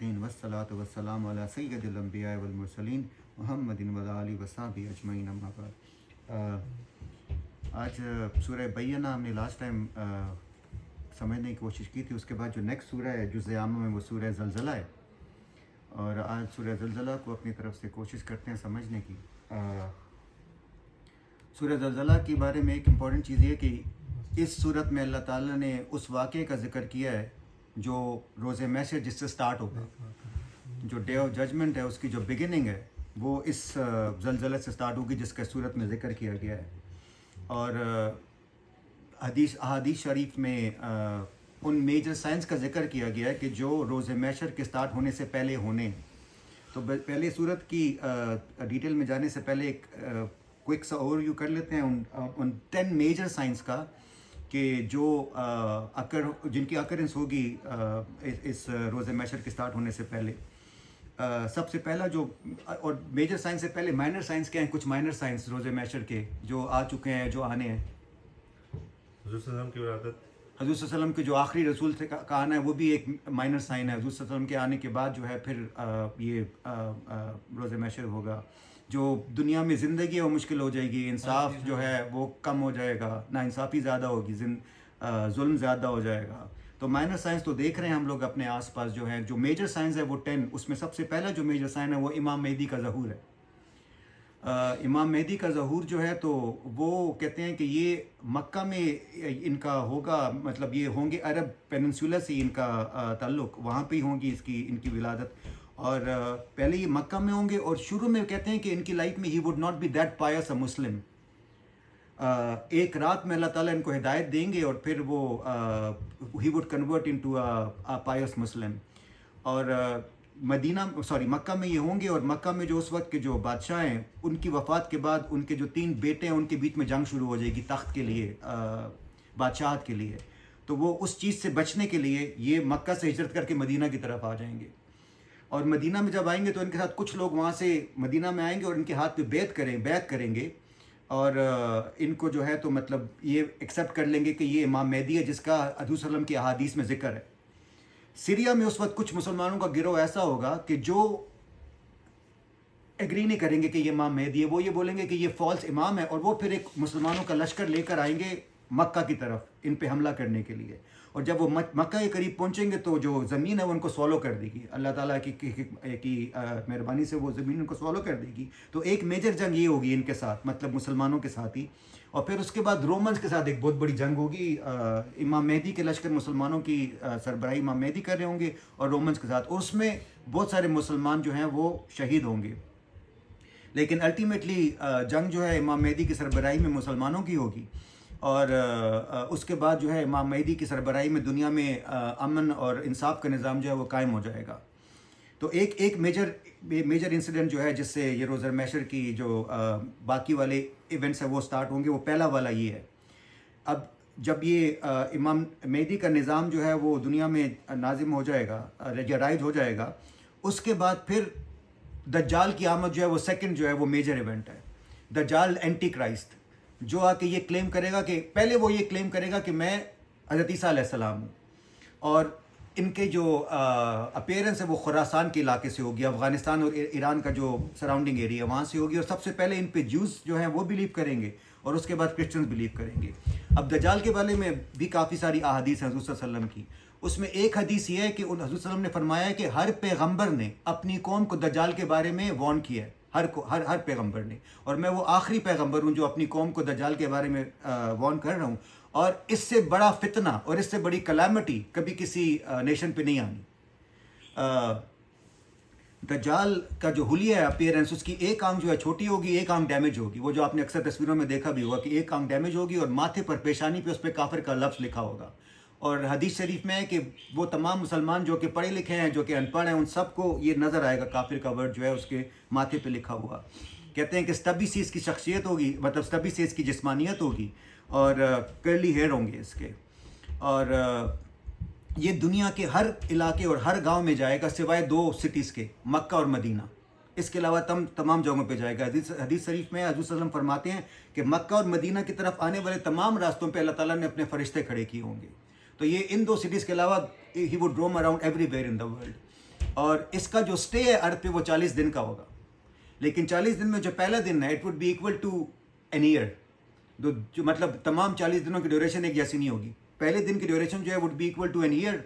المتقین والصلاۃ والسلام علی سید الانبیاء والمرسلین محمد وعلی آلہ وصحبہ اجمعین اما بعد۔ آج سورہ بینہ ہم نے لاسٹ ٹائم سمجھنے کی کوشش کی تھی، اس کے بعد جو نیکسٹ سورہ ہے جزء عامہ میں وہ سورہ زلزلہ ہے، اور آج سورہ زلزلہ کو اپنی طرف سے کوشش کرتے ہیں سمجھنے کی۔ سورہ زلزلہ کے بارے میں ایک امپورٹنٹ چیز یہ کہ اس صورت میں اللہ تعالیٰ نے اس واقعے کا ذکر کیا ہے جو روز محشر جس سے سٹارٹ ہوگا، جو ڈے آف ججمنٹ ہے اس کی جو بگننگ ہے وہ اس زلزلے سے سٹارٹ ہوگی جس کا صورت میں ذکر کیا گیا ہے۔ اور احادیث شریف میں ان میجر سائنس کا ذکر کیا گیا ہے کہ جو روز محشر کے سٹارٹ ہونے سے پہلے ہونے ہیں۔ تو پہلے صورت کی ڈیٹیل میں جانے سے پہلے ایک کوئک سا اوور ویو کر لیتے ہیں ان 10 میجر سائنس کا کہ جو جن کی اکرنس ہوگی اس روز محشر کے سٹارٹ ہونے سے پہلے۔ سب سے پہلا جو، اور میجر سائنس سے پہلے مائنر سائنس کیا ہیں، کچھ مائنر سائنس روز محشر کے جو آ چکے ہیں، جو آنے ہیں۔ حضور صلی اللہ علیہ وسلم کی ولادت، حضور صلی اللہ علیہ وسلم کے جو آخری رسول سے کا آنا ہے وہ بھی ایک مائنر سائن ہے۔ حضور صلی اللہ علیہ وسلم کے آنے کے بعد جو ہے پھر یہ روز محشر ہوگا۔ جو دنیا میں زندگی ہے وہ مشکل ہو جائے گی، انصاف جو ہے وہ کم ہو جائے گا، ناانصافی زیادہ ہوگی، ظلم زیادہ ہو جائے گا۔ تو مائنر سائنس تو دیکھ رہے ہیں ہم لوگ اپنے آس پاس جو ہے۔ جو میجر سائنس ہے وہ 10، اس میں سب سے پہلا جو میجر سائن ہے وہ امام مہدی کا ظہور ہے۔ امام مہدی کا ظہور جو ہے تو وہ کہتے ہیں کہ یہ مکہ میں ان کا ہوگا، مطلب یہ ہوں گے عرب پیننسولا سے ان کا تعلق، وہاں پہ ہی ہوں گی ان کی ولادت، اور پہلے یہ مکہ میں ہوں گے۔ اور شروع میں کہتے ہیں کہ ان کی لائف میں ہی would not be that pious a Muslim. ایک رات میں اللہ تعالیٰ ان کو ہدایت دیں گے اور پھر وہ ہی وڈ کنورٹ انٹو اے پائس مسلم۔ اور مکہ میں یہ ہوں گے، اور مکہ میں جو اس وقت کے جو بادشاہ ہیں ان کی وفات کے بعد ان کے جو 3 بیٹے ہیں ان کے بیچ میں جنگ شروع ہو جائے گی تخت کے لیے، بادشاہت کے لیے۔ تو وہ اس چیز سے بچنے کے لیے یہ مکہ سے ہجرت کر کے مدینہ کی طرف آ جائیں گے، اور مدینہ میں جب آئیں گے تو ان کے ساتھ کچھ لوگ وہاں سے مدینہ میں آئیں گے اور ان کے ہاتھ پہ بیعت کریں گے، اور ان کو جو ہے تو مطلب یہ ایکسیپٹ کر لیں گے کہ یہ امام مہدی ہے جس کا حضور صلی اللہ علیہ وسلم کی احادیث میں ذکر ہے۔ سیریا میں اس وقت کچھ مسلمانوں کا گروہ ایسا ہوگا کہ جو ایگری نہیں کریں گے کہ یہ امام مہدی ہے، وہ یہ بولیں گے کہ یہ فالس امام ہے، اور وہ پھر ایک مسلمانوں کا لشکر لے کر آئیں گے مکہ کی طرف ان پہ حملہ کرنے کے لیے۔ اور جب وہ مکہ کے قریب پہنچیں گے تو جو زمین ہے وہ ان کو سوالو کر دے گی، اللہ تعالیٰ کی مہربانی سے وہ زمین ان کو سوالو کر دے گی۔ تو ایک میجر جنگ یہ ہوگی ان کے ساتھ، مطلب مسلمانوں کے ساتھ ہی، اور پھر اس کے بعد رومنز کے ساتھ ایک بہت بڑی جنگ ہوگی۔ امام مہدی کے لشکر مسلمانوں کی سربراہی امام مہدی کر رہے ہوں گے، اور رومنز کے ساتھ، اور اس میں بہت سارے مسلمان جو ہیں وہ شہید ہوں گے۔ لیکن الٹیمیٹلی جنگ جو ہے امام مہدی کی سربراہی میں مسلمانوں کی ہوگی، اور اس کے بعد جو ہے امام مہدی کی سربراہی میں دنیا میں امن اور انصاف کا نظام جو ہے وہ قائم ہو جائے گا۔ تو ایک میجر انسیڈنٹ جو ہے جس سے یہ روز محشر کی جو باقی والے ایونٹس ہیں وہ سٹارٹ ہوں گے، وہ پہلا والا یہ ہے۔ اب جب یہ امام مہدی کا نظام جو ہے وہ دنیا میں نازم ہو جائے گا یا رائج ہو جائے گا، اس کے بعد پھر دجال کی آمد جو ہے وہ سیکنڈ جو ہے وہ میجر ایونٹ ہے۔ دجال اینٹی کرائسٹ جو آ کے یہ کلیم کرے گا کہ پہلے وہ یہ کلیم کرے گا کہ میں حضرت عیسیٰ علیہ السلام ہوں، اور ان کے جو اپیرنس ہے وہ خراسان کے علاقے سے ہوگی، افغانستان اور ایران کا جو سراؤنڈنگ ایریا وہاں سے ہوگی، اور سب سے پہلے ان پہ جوز جو ہیں وہ بلیو کریں گے، اور اس کے بعد کرسچنز بلیو کریں گے۔ اب دجال کے بارے میں بھی کافی ساری احادیث ہیں حضور صلی اللہ علیہ وسلم کی۔ اس میں ایک حدیث یہ ہے کہ حضور صلی اللہ علیہ وسلم نے فرمایا ہے کہ ہر پیغمبر نے اپنی قوم کو دجال کے بارے میں وارن کیا ہے، ہر پیغمبر نے، اور میں وہ آخری پیغمبر ہوں جو اپنی قوم کو دجال کے بارے میں وارن کر رہا ہوں، اور اس سے بڑا فتنہ اور اس سے بڑی کلیمٹی کبھی کسی نیشن پہ نہیں آنی۔ دجال کا جو حلیہ ہے اپیرنس، اس کی ایک آنکھ جو ہے چھوٹی ہوگی، ایک آنکھ ڈیمیج ہوگی، وہ جو آپ نے اکثر تصویروں میں دیکھا بھی ہوگا کہ ایک آنکھ ڈیمیج ہوگی، اور ماتھے پر پیشانی پہ اس پہ کافر کا لفظ لکھا ہوگا۔ اور حدیث شریف میں ہے کہ وہ تمام مسلمان جو کہ پڑھے لکھے ہیں، جو کہ ان پڑھ ہیں، ان سب کو یہ نظر آئے گا کافر کا ورڈ جو ہے اس کے ماتھے پہ لکھا ہوا۔ کہتے ہیں کہ سٹبی سی اس کی شخصیت ہوگی، مطلب سٹبی سے اس کی جسمانیت ہوگی، اور کرلی ہیئر ہوں گے اس کے، اور یہ دنیا کے ہر علاقے اور ہر گاؤں میں جائے گا سوائے 2 سٹیز کے، مکہ اور مدینہ۔ اس کے علاوہ تمام جگہوں پہ جائے گا۔ حدیث شریف میں حضور صلی اللہ علیہ وسلم فرماتے ہیں کہ مکہ اور مدینہ کی طرف آنے والے تمام راستوں پہ اللہ تعالیٰ نے اپنے فرشتے کھڑے کیے ہوں گے۔ تو یہ ان 2 سٹیز کے علاوہ he would room around every where in the world. اور اس کا جو سٹے ہے ارتھ پہ وہ 40 دن کا ہوگا. لیکن 40 دن میں جو پہلا دن ہے it would be equal to an year. جو مطلب تمام 40 دنوں کی ڈیوریشن ایک جیسی نہیں ہوگی. پہلے دن کی ڈیوریشن جو ہے would be equal to an year.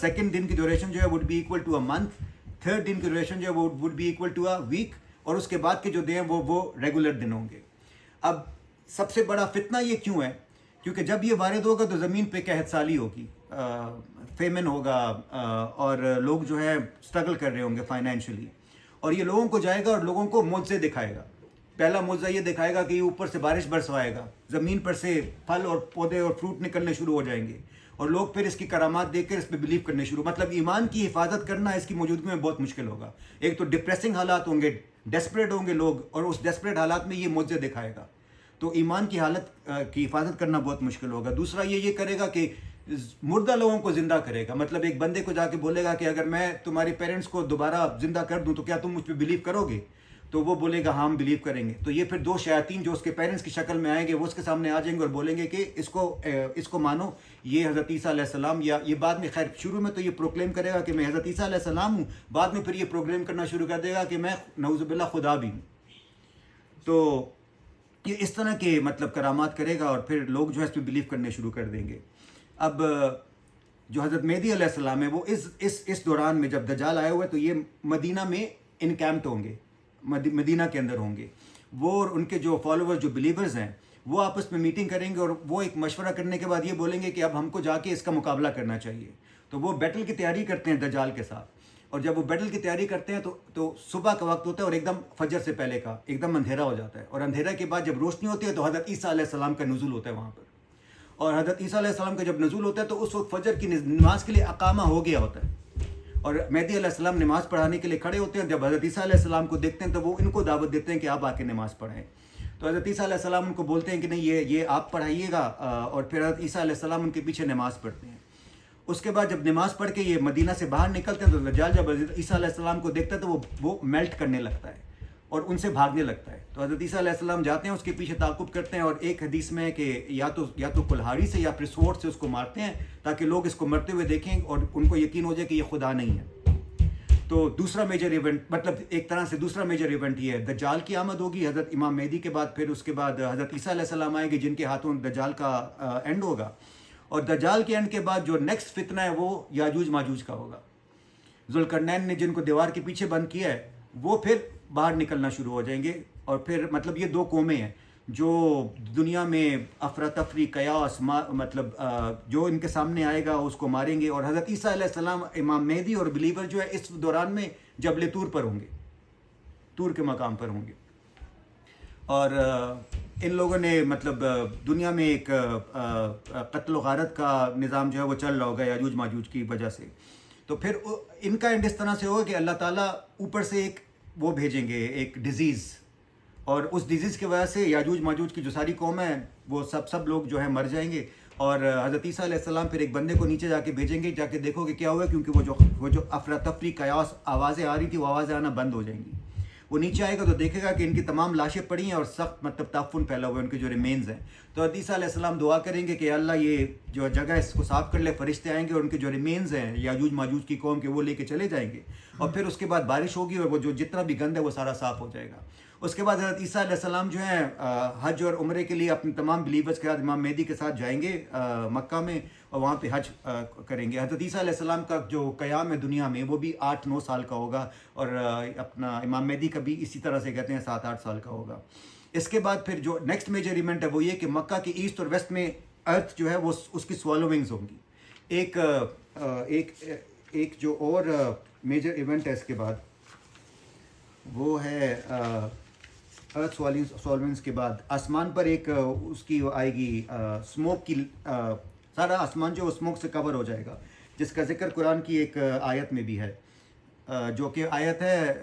Second دن کی ڈیوریشن جو ہے would be equal to a month. Third دن کی ڈیوریشن جو ہے وہ would be equal to a week. اور اس کے بعد کے جو دن ہیں وہ ریگولر دن ہوں گے. اب سب سے بڑا فتنہ یہ کیوں ہے؟ کیونکہ جب یہ وارد ہوگا تو زمین پہ قحط سالی ہوگی, فیمن ہوگا, اور لوگ جو ہے اسٹرگل کر رہے ہوں گے فائنینشلی. اور یہ لوگوں کو جائے گا اور لوگوں کو معجزے دکھائے گا. پہلا معجزہ یہ دکھائے گا کہ یہ اوپر سے بارش برسوائے گا, زمین پر سے پھل اور پودے اور فروٹ نکلنے شروع ہو جائیں گے, اور لوگ پھر اس کی کرامات دیکھ کر اس پہ بلیو کرنے شروع. مطلب ایمان کی حفاظت کرنا اس کی موجودگی میں بہت مشکل ہوگا. ایک تو ڈپریسنگ حالات ہوں گے, ڈیسپریٹ ہوں گے لوگ, اور اس ڈیسپریٹ حالات میں یہ معجزے دکھائے گا. تو ایمان کی حالت کی حفاظت کرنا بہت مشکل ہوگا. دوسرا یہ کرے گا کہ مردہ لوگوں کو زندہ کرے گا. مطلب ایک بندے کو جا کے بولے گا کہ اگر میں تمہارے پیرنٹس کو دوبارہ زندہ کر دوں تو کیا تم مجھ پہ بلیو کرو گے؟ تو وہ بولے گا ہاں ہم بلیو کریں گے. تو یہ پھر 2 شیاطین جو اس کے پیرنٹس کی شکل میں آئیں گے وہ اس کے سامنے آ جائیں گے اور بولیں گے کہ اس کو مانو, یہ حضرت عیسیٰ علیہ السلام. یا یہ بعد میں, خیر شروع میں تو یہ پروکلیم کرے گا کہ میں حضرت عیسیٰ علیہ السلام ہوں, بعد میں پھر یہ پروکلیم کرنا شروع کر دے گا کہ میں نعوذ باللہ خدا بھی ہوں. تو یہ اس طرح کے مطلب کرامات کرے گا اور پھر لوگ جو ہے اس پہ بلیو کرنے شروع کر دیں گے. اب جو حضرت مہدی علیہ السلام ہے وہ اس دوران میں جب دجال آئے ہوئے تو یہ مدینہ میں انکیمپٹ ہوں گے, مدینہ کے اندر ہوں گے. وہ اور ان کے جو فالوور جو بلیورز ہیں وہ آپس میں میٹنگ کریں گے اور وہ ایک مشورہ کرنے کے بعد یہ بولیں گے کہ اب ہم کو جا کے اس کا مقابلہ کرنا چاہیے. تو وہ بیٹل کی تیاری کرتے ہیں دجال کے ساتھ. اور جب وہ بیٹل کی تیاری کرتے ہیں تو صبح کا وقت ہوتا ہے اور ایک دم فجر سے پہلے کا ایک دم اندھیرا ہو جاتا ہے. اور اندھیرا کے بعد جب روشنی ہوتی ہے تو حضرت عیسیٰ علیہ السلام کا نزول ہوتا ہے وہاں پر. اور حضرت عیسیٰ علیہ السلام کا جب نزول ہوتا ہے تو اس وقت فجر کی نماز کے لیے اقامہ ہو گیا ہوتا ہے. اور مہدی علیہ السلام نماز پڑھانے کے لیے کھڑے ہوتے ہیں. جب حضرت عیسیٰ علیہ السلام کو دیکھتے ہیں تو وہ ان کو دعوت دیتے ہیں کہ آپ آ کے نماز پڑھیں. تو حضرت عیسیٰ علیہ السلام ان کو بولتے ہیں کہ نہیں یہ آپ پڑھائیے گا, اور پھر حضرت عیسیٰ علیہ السلام ان کے پیچھے نماز پڑھتے ہیں. اس کے بعد جب نماز پڑھ کے یہ مدینہ سے باہر نکلتے ہیں تو دجال جب حضرت عیسیٰ علیہ السلام کو دیکھتا ہے تو وہ میلٹ کرنے لگتا ہے اور ان سے بھاگنے لگتا ہے. تو حضرت عیسیٰ علیہ السلام جاتے ہیں, اس کے پیچھے تعاقب کرتے ہیں, اور ایک حدیث میں ہے کہ یا تو کلہاڑی سے یا پھر سوٹ سے اس کو مارتے ہیں تاکہ لوگ اس کو مرتے ہوئے دیکھیں اور ان کو یقین ہو جائے کہ یہ خدا نہیں ہے. تو دوسرا میجر ایونٹ, مطلب ایک طرح سے دوسرا میجر ایونٹ یہ ہے دجال کی آمد ہوگی حضرت امام مہدی کے بعد. پھر اس کے بعد حضرت عیسیٰ علیہ السلام آئیں گے جن کے ہاتھوں دجال کا اینڈ ہوگا. اور دجال کے اینڈ کے بعد جو نیکسٹ فتنہ ہے وہ یاجوج ماجوج کا ہوگا. ذوالقرنین نے جن کو دیوار کے پیچھے بند کیا ہے وہ پھر باہر نکلنا شروع ہو جائیں گے. اور پھر مطلب یہ 2 قومیں ہیں جو دنیا میں افراتفری قیاس مطلب جو ان کے سامنے آئے گا اس کو ماریں گے. اور حضرت عیسیٰ علیہ السلام امام مہدی اور بلیور جو ہے اس دوران میں جبل طور پر ہوں گے, طور کے مقام پر ہوں گے. اور ان لوگوں نے مطلب دنیا میں ایک قتل و غارت کا نظام جو ہے وہ چل رہا ہوگا یاجوج ماجوج کی وجہ سے. تو پھر ان کا اینڈ اس طرح سے ہوگا کہ اللہ تعالیٰ اوپر سے ایک وہ بھیجیں گے, ایک ڈیزیز, اور اس ڈیزیز کی وجہ سے یاجوج ماجوج کی جو ساری قوم ہے وہ سب لوگ جو ہے مر جائیں گے. اور حضرت عیسیٰ علیہ السلام پھر ایک بندے کو نیچے جا کے بھیجیں گے, جا کے دیکھو کہ کیا ہوا ہے, کیونکہ وہ جو افراتفری قیاس آوازیں آ رہی تھی وہ آوازیں آنا بند ہو جائیں گی. وہ نیچے آئے گا تو دیکھے گا کہ ان کی تمام لاشیں پڑی ہیں اور سخت مطلب تعفن پھیلا ہوا ہے ان کے جو ریمینز ہیں. تو حضرت عیسیٰ علیہ السلام دعا کریں گے کہ اللہ یہ جو جگہ اس کو صاف کر لے, فرشتے آئیں گے اور ان کے جو ریمینز ہیں یاجوج ماجوج کی قوم کے وہ لے کے چلے جائیں گے. اور پھر اس کے بعد بارش ہوگی اور وہ جو جتنا بھی گند ہے وہ سارا صاف ہو جائے گا. اس کے بعد حضرت عیسیٰ علیہ السلام جو ہیں حج اور عمرے کے لیے اپنے تمام بلیورز کے ساتھ امام مہدی کے ساتھ جائیں گے مکہ میں, اور وہاں پہ حج کریں گے. حضرت عیسیٰ علیہ السلام کا جو قیام ہے دنیا میں وہ بھی 8-9 سال کا ہوگا, اور اپنا امام مہدی کا بھی اسی طرح سے کہتے ہیں 7-8 سال کا ہوگا. اس کے بعد پھر جو نیکسٹ میجر ایونٹ ہے وہ یہ کہ مکہ کے ایسٹ اور ویسٹ میں ارتھ جو ہے وہ اس کی سوالوونگز ہوں گی. ایک جو اور میجر ایونٹ ہے اس کے بعد وہ ہے ارتھ سوالوونگز کے بعد آسمان پر ایک اس کی آئے گی اسموک کی, سارا آسمان جو اسموک سے کور ہو جائے گا, جس کا ذکر قرآن کی ایک آیت میں بھی ہے, جو کہ آیت ہے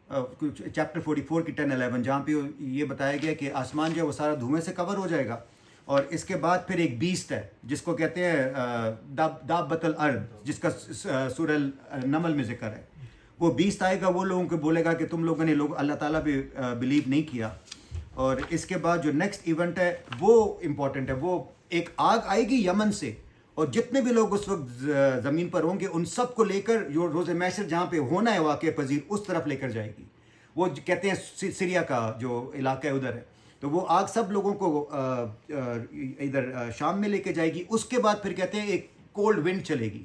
چیپٹر 44 کی 10-11, جہاں پہ یہ بتایا گیا کہ آسمان جو ہے وہ سارا دھوئیں سے کور ہو جائے گا. اور اس کے بعد پھر ایک بیسٹ ہے جس کو کہتے ہیں دابۃ الارض, جس کا سورہ النمل میں ذکر ہے. وہ بیسٹ آئے گا, وہ لوگوں کو بولے گا کہ تم لوگوں نے اللہ تعالیٰ پہ بلیو نہیں کیا. اور اس کے بعد جو نیکسٹ ایونٹ ہے وہ امپورٹنٹ ہے, وہ ایک آگ آئے گی یمن سے اور جتنے بھی لوگ اس وقت زمین پر ہوں گے ان سب کو لے کر جو روز محشر جہاں پہ ہونا ہے واقع پذیر اس طرف لے کر جائے گی. وہ کہتے ہیں سیریا کا جو علاقہ ہے ادھر ہے, تو وہ آگ سب لوگوں کو ادھر شام میں لے کے جائے گی. اس کے بعد پھر کہتے ہیں ایک کولڈ ونڈ چلے گی,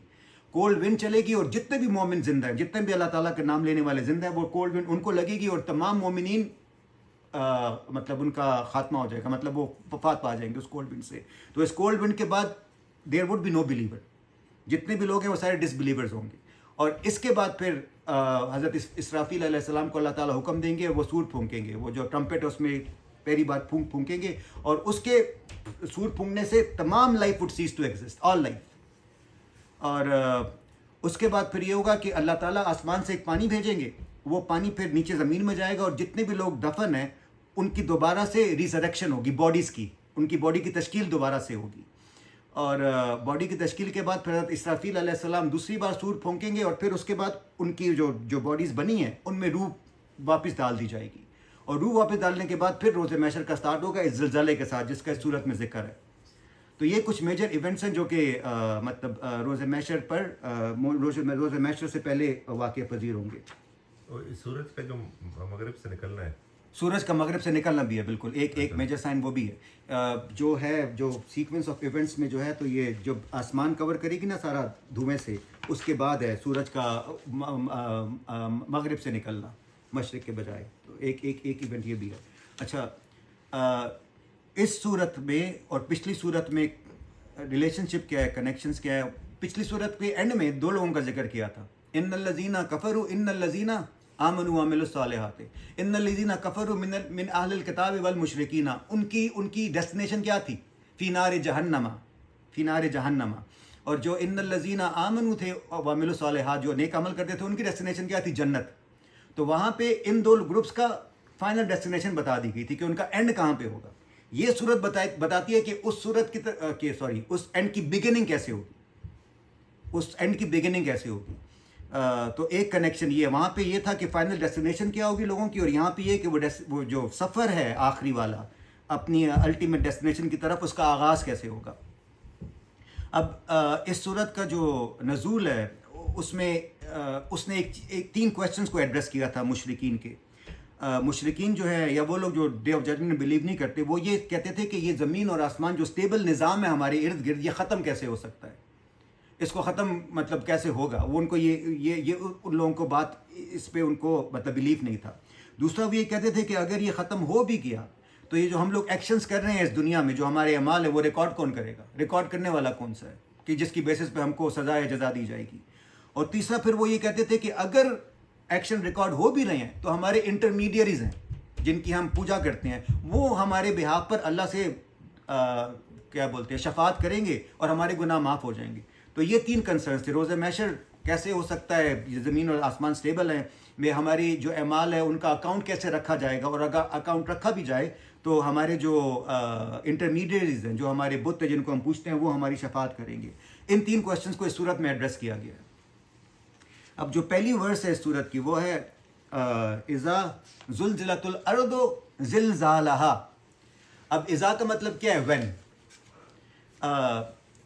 کولڈ ونڈ چلے گی, اور جتنے بھی مومن زندہ ہیں, جتنے بھی اللہ تعالیٰ کا نام لینے والے زندہ ہیں, وہ کولڈ ونڈ ان کو لگے گی, اور تمام مومنین مطلب ان کا خاتمہ ہو جائے گا, مطلب وہ وفات پا جائیں گے اس کولڈ ونڈ سے. تو اس کولڈ ونڈ کے بعد there would be no believer, جتنے بھی لوگ ہیں وہ سارے ڈس بلیورز ہوں گے. اور اس کے بعد پھر حضرت اسرافیل علیہ السلام کو اللہ تعالیٰ حکم دیں گے, وہ سور پھونکیں گے, وہ جو ٹرمپٹ اس میں پہلی بار پھونکیں گے, اور اس کے سور پھونکنے سے تمام life would cease to exist, all life. اور اس کے بعد پھر یہ ہوگا کہ اللہ تعالیٰ آسمان سے ایک پانی بھیجیں گے, وہ پانی پھر نیچے زمین میں جائے گا, اور جتنے بھی لوگ دفن ہیں ان کی دوبارہ سے ریزریکشن ہوگی, باڈیز کی, ان کی باڈی کی تشکیل دوبارہ سے ہوگی. اور باڈی کی تشکیل کے بعد پھر حضرت اسرافیل علیہ السلام دوسری بار سور پھونکیں گے, اور پھر اس کے بعد ان کی جو باڈیز بنی ہیں ان میں روح واپس ڈال دی جائے گی. اور روح واپس ڈالنے کے بعد پھر روز محشر کا سٹارٹ ہوگا اس زلزلے کے ساتھ, جس کا اس صورت میں ذکر ہے. تو یہ کچھ میجر ایونٹس ہیں جو کہ مطلب روز محشر پر روز محشر سے پہلے واقع پذیر ہوں گے. اور اس سورج کا جو مغرب سے نکلنا ہے, سورج کا مغرب سے نکلنا بھی ہے, بالکل ایک میجر سائن وہ بھی ہے. جو سیکوینس آف ایونٹس میں جو ہے, تو یہ جب آسمان کور کرے گی نا سارا دھوئیں سے, اس کے بعد ہے سورج کا مغرب سے نکلنا مشرق کے بجائے. تو ایک ایونٹ یہ بھی ہے. اچھا, اس صورت میں اور پچھلی صورت میں ریلیشن شپ کیا ہے, کنیکشنز کیا ہے؟ پچھلی صورت کے اینڈ میں دو لوگوں کا ذکر کیا تھا, ان الذین کفروا ان الذین آمنوا وعملوا الصالحات. ان الذین کفروا من اہل الکتاب والمشرکین, ان کی ڈیسٹینیشن کیا تھی؟ فی نار جہنم. اور جو ان الذین آمنوا تھے وعملوا الصالحات, جو نیک عمل کرتے تھے, ان کی ڈیسٹینیشن کیا تھی؟ جنت. تو وہاں پہ ان دو گروپس کا فائنل ڈیسٹینیشن بتا دی گئی تھی کہ ان کا اینڈ کہاں پہ ہوگا. یہ صورت بتاتی ہے کہ اس صورت اس اینڈ کی بگننگ کیسے ہوگی, تو ایک کنیکشن یہ وہاں پہ یہ تھا کہ فائنل ڈیسٹینیشن کیا ہوگی لوگوں کی, اور یہاں پہ یہ کہ وہ جو سفر ہے آخری والا اپنی الٹیمیٹ ڈیسٹینیشن کی طرف, اس کا آغاز کیسے ہوگا. اب اس صورت کا جو نزول ہے اس میں اس نے ایک 3 کویسچنس کو ایڈریس کیا تھا مشرکین کے. مشرکین جو ہے یا وہ لوگ جو ڈے آف ججمنٹ بلیو نہیں کرتے, وہ یہ کہتے تھے کہ یہ زمین اور آسمان جو اسٹیبل نظام ہے ہمارے ارد گرد, یہ ختم کیسے ہو سکتا ہے, اس کو ختم مطلب کیسے ہوگا. وہ ان کو یہ ان لوگوں کو بات اس پہ ان کو مطلب بلیف نہیں تھا. دوسرا وہ یہ کہتے تھے کہ اگر یہ ختم ہو بھی گیا تو یہ جو ہم لوگ ایکشنز کر رہے ہیں اس دنیا میں, جو ہمارے اعمال ہے, وہ ریکارڈ کون کرے گا, ریکارڈ کرنے والا کون سا ہے کہ جس کی بیسس پہ ہم کو سزا یا جزا دی جائے گی. اور تیسرا پھر وہ یہ کہتے تھے کہ اگر ایکشن ریکارڈ ہو بھی رہے ہیں تو ہمارے انٹرمیڈیریز ہیں جن کی ہم پوجا کرتے ہیں, وہ ہمارے بہاف پر اللہ سے کیا بولتے ہیں شفاعت کریں گے اور ہمارے گناہ معاف ہو جائیں گے. تو یہ 3 کنسرنس تھے. روز محشر کیسے ہو سکتا ہے, یہ زمین اور آسمان سٹیبل ہیں, میں ہماری جو اعمال ہے ان کا اکاؤنٹ کیسے رکھا جائے گا, اور اگر اکاؤنٹ رکھا بھی جائے تو ہمارے جو انٹرمیڈیٹریز ہیں, جو ہمارے بت ہیں جن کو ہم پوچھتے ہیں, وہ ہماری شفاعت کریں گے. ان 3 کویسچنس کو اس صورت میں ایڈریس کیا گیا ہے. اب جو پہلی ورس ہے اس صورت کی وہ ہے اذا زلزلت الارض زلزالہا. اب اذا کا مطلب کیا ہے؟ when.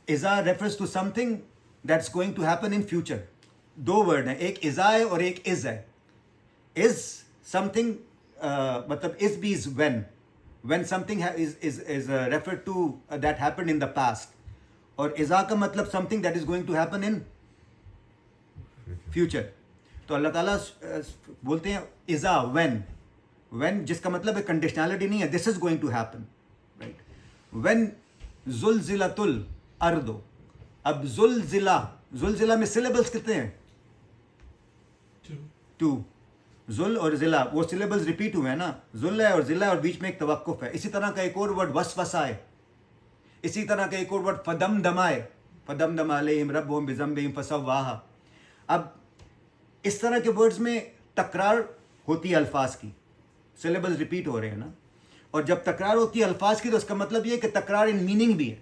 اذا refers to something that's going to happen in future. 2 word ہیں, ایک اذا ہے اور ایک از ہے. is something مطلب is بھی is when something is referred to that happened in the past. اور اذا کا مطلب something that is going to happen in future. تو اللہ تعالیٰ بولتے ہیں اذا when جس کا مطلب ہے کنڈیشنالٹی نہیں ہے, this is going to happen, right. when زلزلت الارض. اب زلزلہ میں سلیبلز کتنے ہیں؟ 2. ذل اور ضلع, وہ سلیبلز ریپیٹ ہوئے ہیں نا, ذل ہے اور ضلع, اور بیچ میں ایک توقف ہے. اسی طرح کا ایک اور ورڈ وسوسہ ہے, اسی طرح کا ایک اور ورڈ فدمدم ہے, فدمدم علیہم ربہم بذنبہم فسواہا. اب اس طرح کے ورڈز میں تکرار ہوتی ہے الفاظ کی, سلیبلز ریپیٹ ہو رہے ہیں نا, اور جب تکرار ہوتی ہے الفاظ کی تو اس کا مطلب یہ ہے کہ تکرار ان میننگ بھی ہے.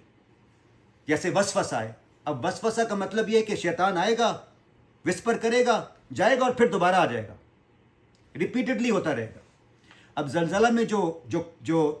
جیسے وسوسہ ہے, اب وسوسہ کا مطلب یہ ہے کہ شیطان آئے گا, وسپر کرے گا, جائے گا اور پھر دوبارہ آ جائے گا, ریپیٹڈلی ہوتا رہے گا. اب زلزلہ میں جو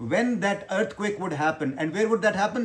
when that earthquake would happen, and where would that happen?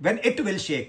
when it will shake।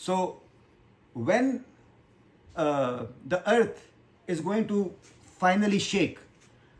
So when the earth is going to finally shake,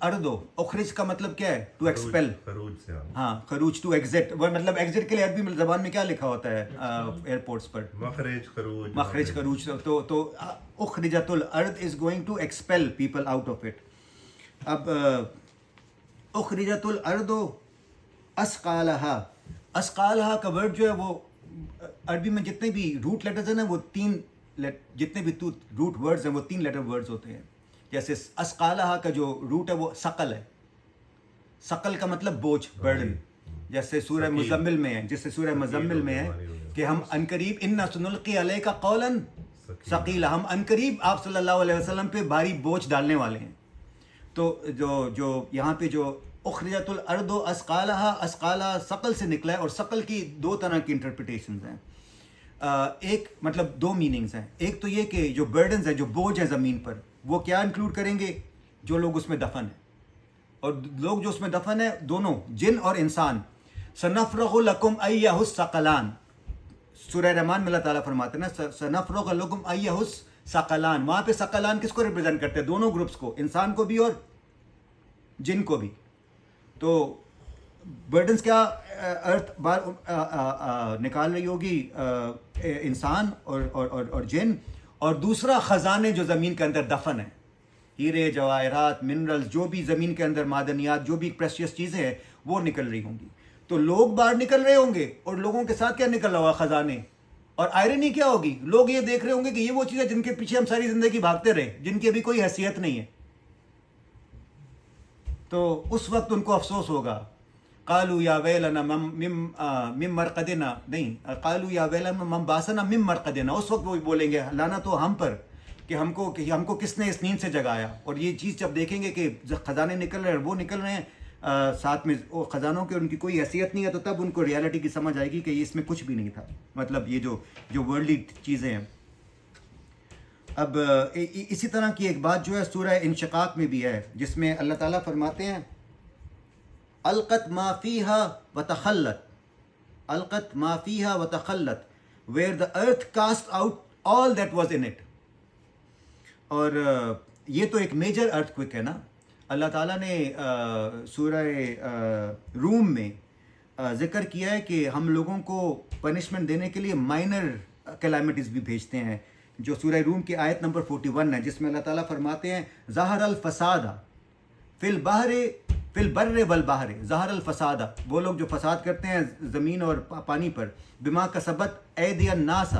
Urdu اخرج کا مطلب کیا ہے؟ To expel. خروج سے ہاں خروج ٹو ایگزٹ، وہ مطلب ایگزٹ کے لیے عربی زبان میں کیا لکھا ہوتا ہے ایئرپورٹس پر؟ مخرج خروج. تو اخرجت الارض is going to expel people out of it. اب اخرجت الارض اسقالہا، اسقالہا کا ورڈ جو ہے وہ عربی میں جتنے بھی روٹ لیٹرز ہیں نا وہ جتنے بھی روٹ ورڈز ہیں وہ 3 لیٹر ورڈز ہوتے ہیں. جیسے اسقالہا کا جو روٹ ہے وہ ثقل ہے. ثقل کا مطلب بوجھ، برڈن. جیسے سورہ مزمل میں ہے، جیسے سورہ مزمل میں ہے کہ ہم عنقریب انا سنلقی علیک قولا ثقیلا، ہم عنقریب آپ صلی اللہ علیہ وسلم پہ بھاری بوجھ ڈالنے والے ہیں. تو جو یہاں پہ جو اخرجت الارض اسقالہا، اسقالہا ثقل سے نکلا ہے، اور ثقل کی 2 طرح کی انٹرپریٹیشنز ہیں. ایک مطلب 2 میننگز ہیں. ایک تو یہ کہ جو برڈنز ہیں، جو بوجھ ہیں زمین پر، وہ کیا انکلوڈ کریں گے؟ جو لوگ اس میں دفن ہیں. اور لوگ جو اس میں دفن ہیں دونوں جن اور انسان. سنفرغ لکم ایھا الثقلان، سورہ رحمان میں اللہ تعالیٰ فرماتے ہیں نا سنفرغ لکم ایھا الثقلان. وہاں پہ ثقلان کس کو ریپرزینٹ کرتے ہیں؟ دونوں گروپس کو، انسان کو بھی اور جن کو بھی. تو برڈنز کیا ارتھ بار نکال رہی ہوگی انسان اور جن، اور دوسرا خزانے جو زمین کے اندر دفن ہیں، ہیرے جواہرات منرلز، جو بھی زمین کے اندر معدنیات، جو بھی پریشیس چیزیں ہیں وہ نکل رہی ہوں گی. تو لوگ باہر نکل رہے ہوں گے اور لوگوں کے ساتھ کیا نکل رہا ہوا؟ خزانے. اور آئرنی کیا ہوگی؟ لوگ یہ دیکھ رہے ہوں گے کہ یہ وہ چیزیں جن کے پیچھے ہم ساری زندگی بھاگتے رہے، جن کی ابھی کوئی حیثیت نہیں ہے. تو اس وقت ان کو افسوس ہوگا. قالوا یا ویلنا مم مرقدنا، نہیں، قالوا یا ویلنا مم باسنا مم مرقدنا. اس وقت وہ بولیں گے لعنت ہو ہم پر کہ ہم کو کس نے اس نیند سے جگایا. اور یہ چیز جب دیکھیں گے کہ خزانے نکل رہے ہیں، وہ نکل رہے ہیں ساتھ میں خزانوں کے، ان کی کوئی حیثیت نہیں ہے، تو تب ان کو ریالٹی کی سمجھ آئے گی کہ اس میں کچھ بھی نہیں تھا. مطلب یہ جو ورلڈلی چیزیں ہیں. اب اسی طرح کی ایک بات جو ہے سورہ انشقاق میں بھی ہے، جس میں اللہ تعالیٰ فرماتے ہیں القت ما فیہا وتخلت، القت ما فیہا وتخلت where the earth cast out all that was in it. اور یہ تو ایک میجر ارتھ کوئک ہے نا. اللہ تعالیٰ نے سورہ روم میں ذکر کیا ہے کہ ہم لوگوں کو پنشمنٹ دینے کے لیے مائنر کیلامیٹیز بھی بھیجتے ہیں، جو سورہ روم کی آیت نمبر 41 ہے، جس میں اللہ تعالیٰ فرماتے ہیں ظہر الفساد فی البر والبحر. ظہر الفساد، وہ لوگ جو فساد کرتے ہیں زمین اور پانی پر، بما کسبت ایدی الناس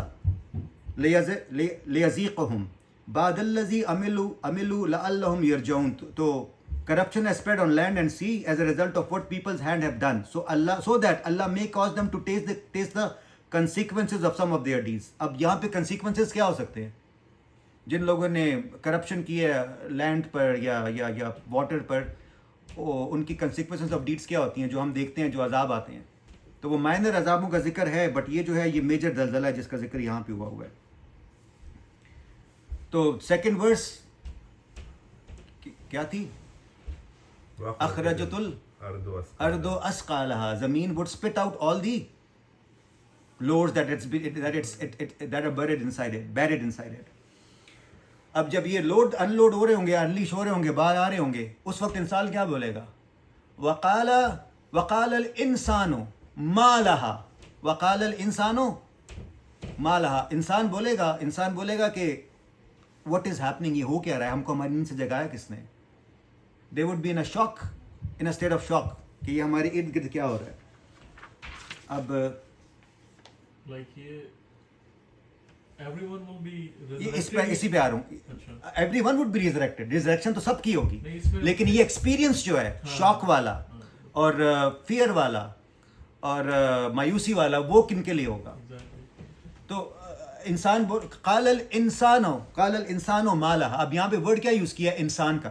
لیذیقہم بعد الذی عملوا لعلہم یرجعون. تو corruption has spread on land and sea as a result of what people's hand have done, so that Allah may cause them to taste the consequences of some of their deeds. اب یہاں پہ consequences کیا ہو سکتے ہیں؟ جن لوگوں نے corruption کی ہے لینڈ پر یا واٹر پر، ان کی consequences of deeds کیا ہوتی ہیں جو ہم دیکھتے ہیں، جو عذاب آتے ہیں. تو وہ مائنر عذابوں کا ذکر ہے، بٹ یہ جو ہے یہ میجر زلزلہ ہے جس کا ذکر یہاں پہ ہوا ہے. تو سیکنڈ ورس کیا تھی؟ اخرجت الارض اسقالہا، زمین would spit out all the loads that are buried inside it. اب جب یہ لوڈ ان لوڈ ہو رہے ہوں گے، انلیش ہو رہے ہوں گے، باہر آ رہے ہوں گے، اس وقت انسان کیا بولے گا؟ وقال الانسان ما لها، وقال الانسان ما لها. انسان بولے گا کہ what is happening، یہ ہو کیا رہا ہے، ہم کو ہماری نیند سے جگایا کس نے؟ they would be in a state of shock کہ یہ ہمارے ارد گرد کیا ہو رہا ہے. اب اسی پہ آ رہا ہوں. Everyone would be resurrected, resurrection تو سب کی ہوگی، لیکن یہ ایکسپیرینس جو ہے شاک والا اور فیئر والا اور مایوسی والا، وہ کن کے لیے ہوگا؟ تو انسان قال الانسان ما لها. اب یہاں پہ ورڈ کیا یوز کیا ہے؟ انسان کا.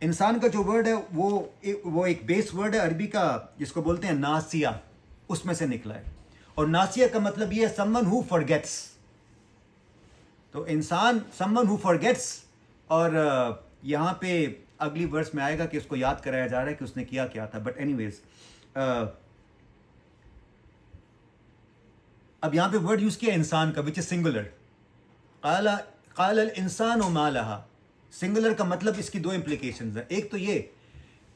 انسان کا جو ورڈ ہے وہ ایک بیس ورڈ ہے عربی کا جس کو بولتے ہیں ناسیہ، اس میں سے نکلا ہے. اور ناسیہ کا مطلب یہ ہے someone who forgets. تو انسان someone who forgets. اور یہاں پہ اگلی ورس میں آئے گا کہ اس کو یاد کرایا جا رہا ہے کہ اس نے کیا تھا. بٹ اینی ویز اب یہاں پہ ورڈ یوز کیا انسان کا، وچ از سنگولر. قال الانسان ما لها. سنگولر کا مطلب اس کی دو امپلیکیشنز ہیں. ایک تو یہ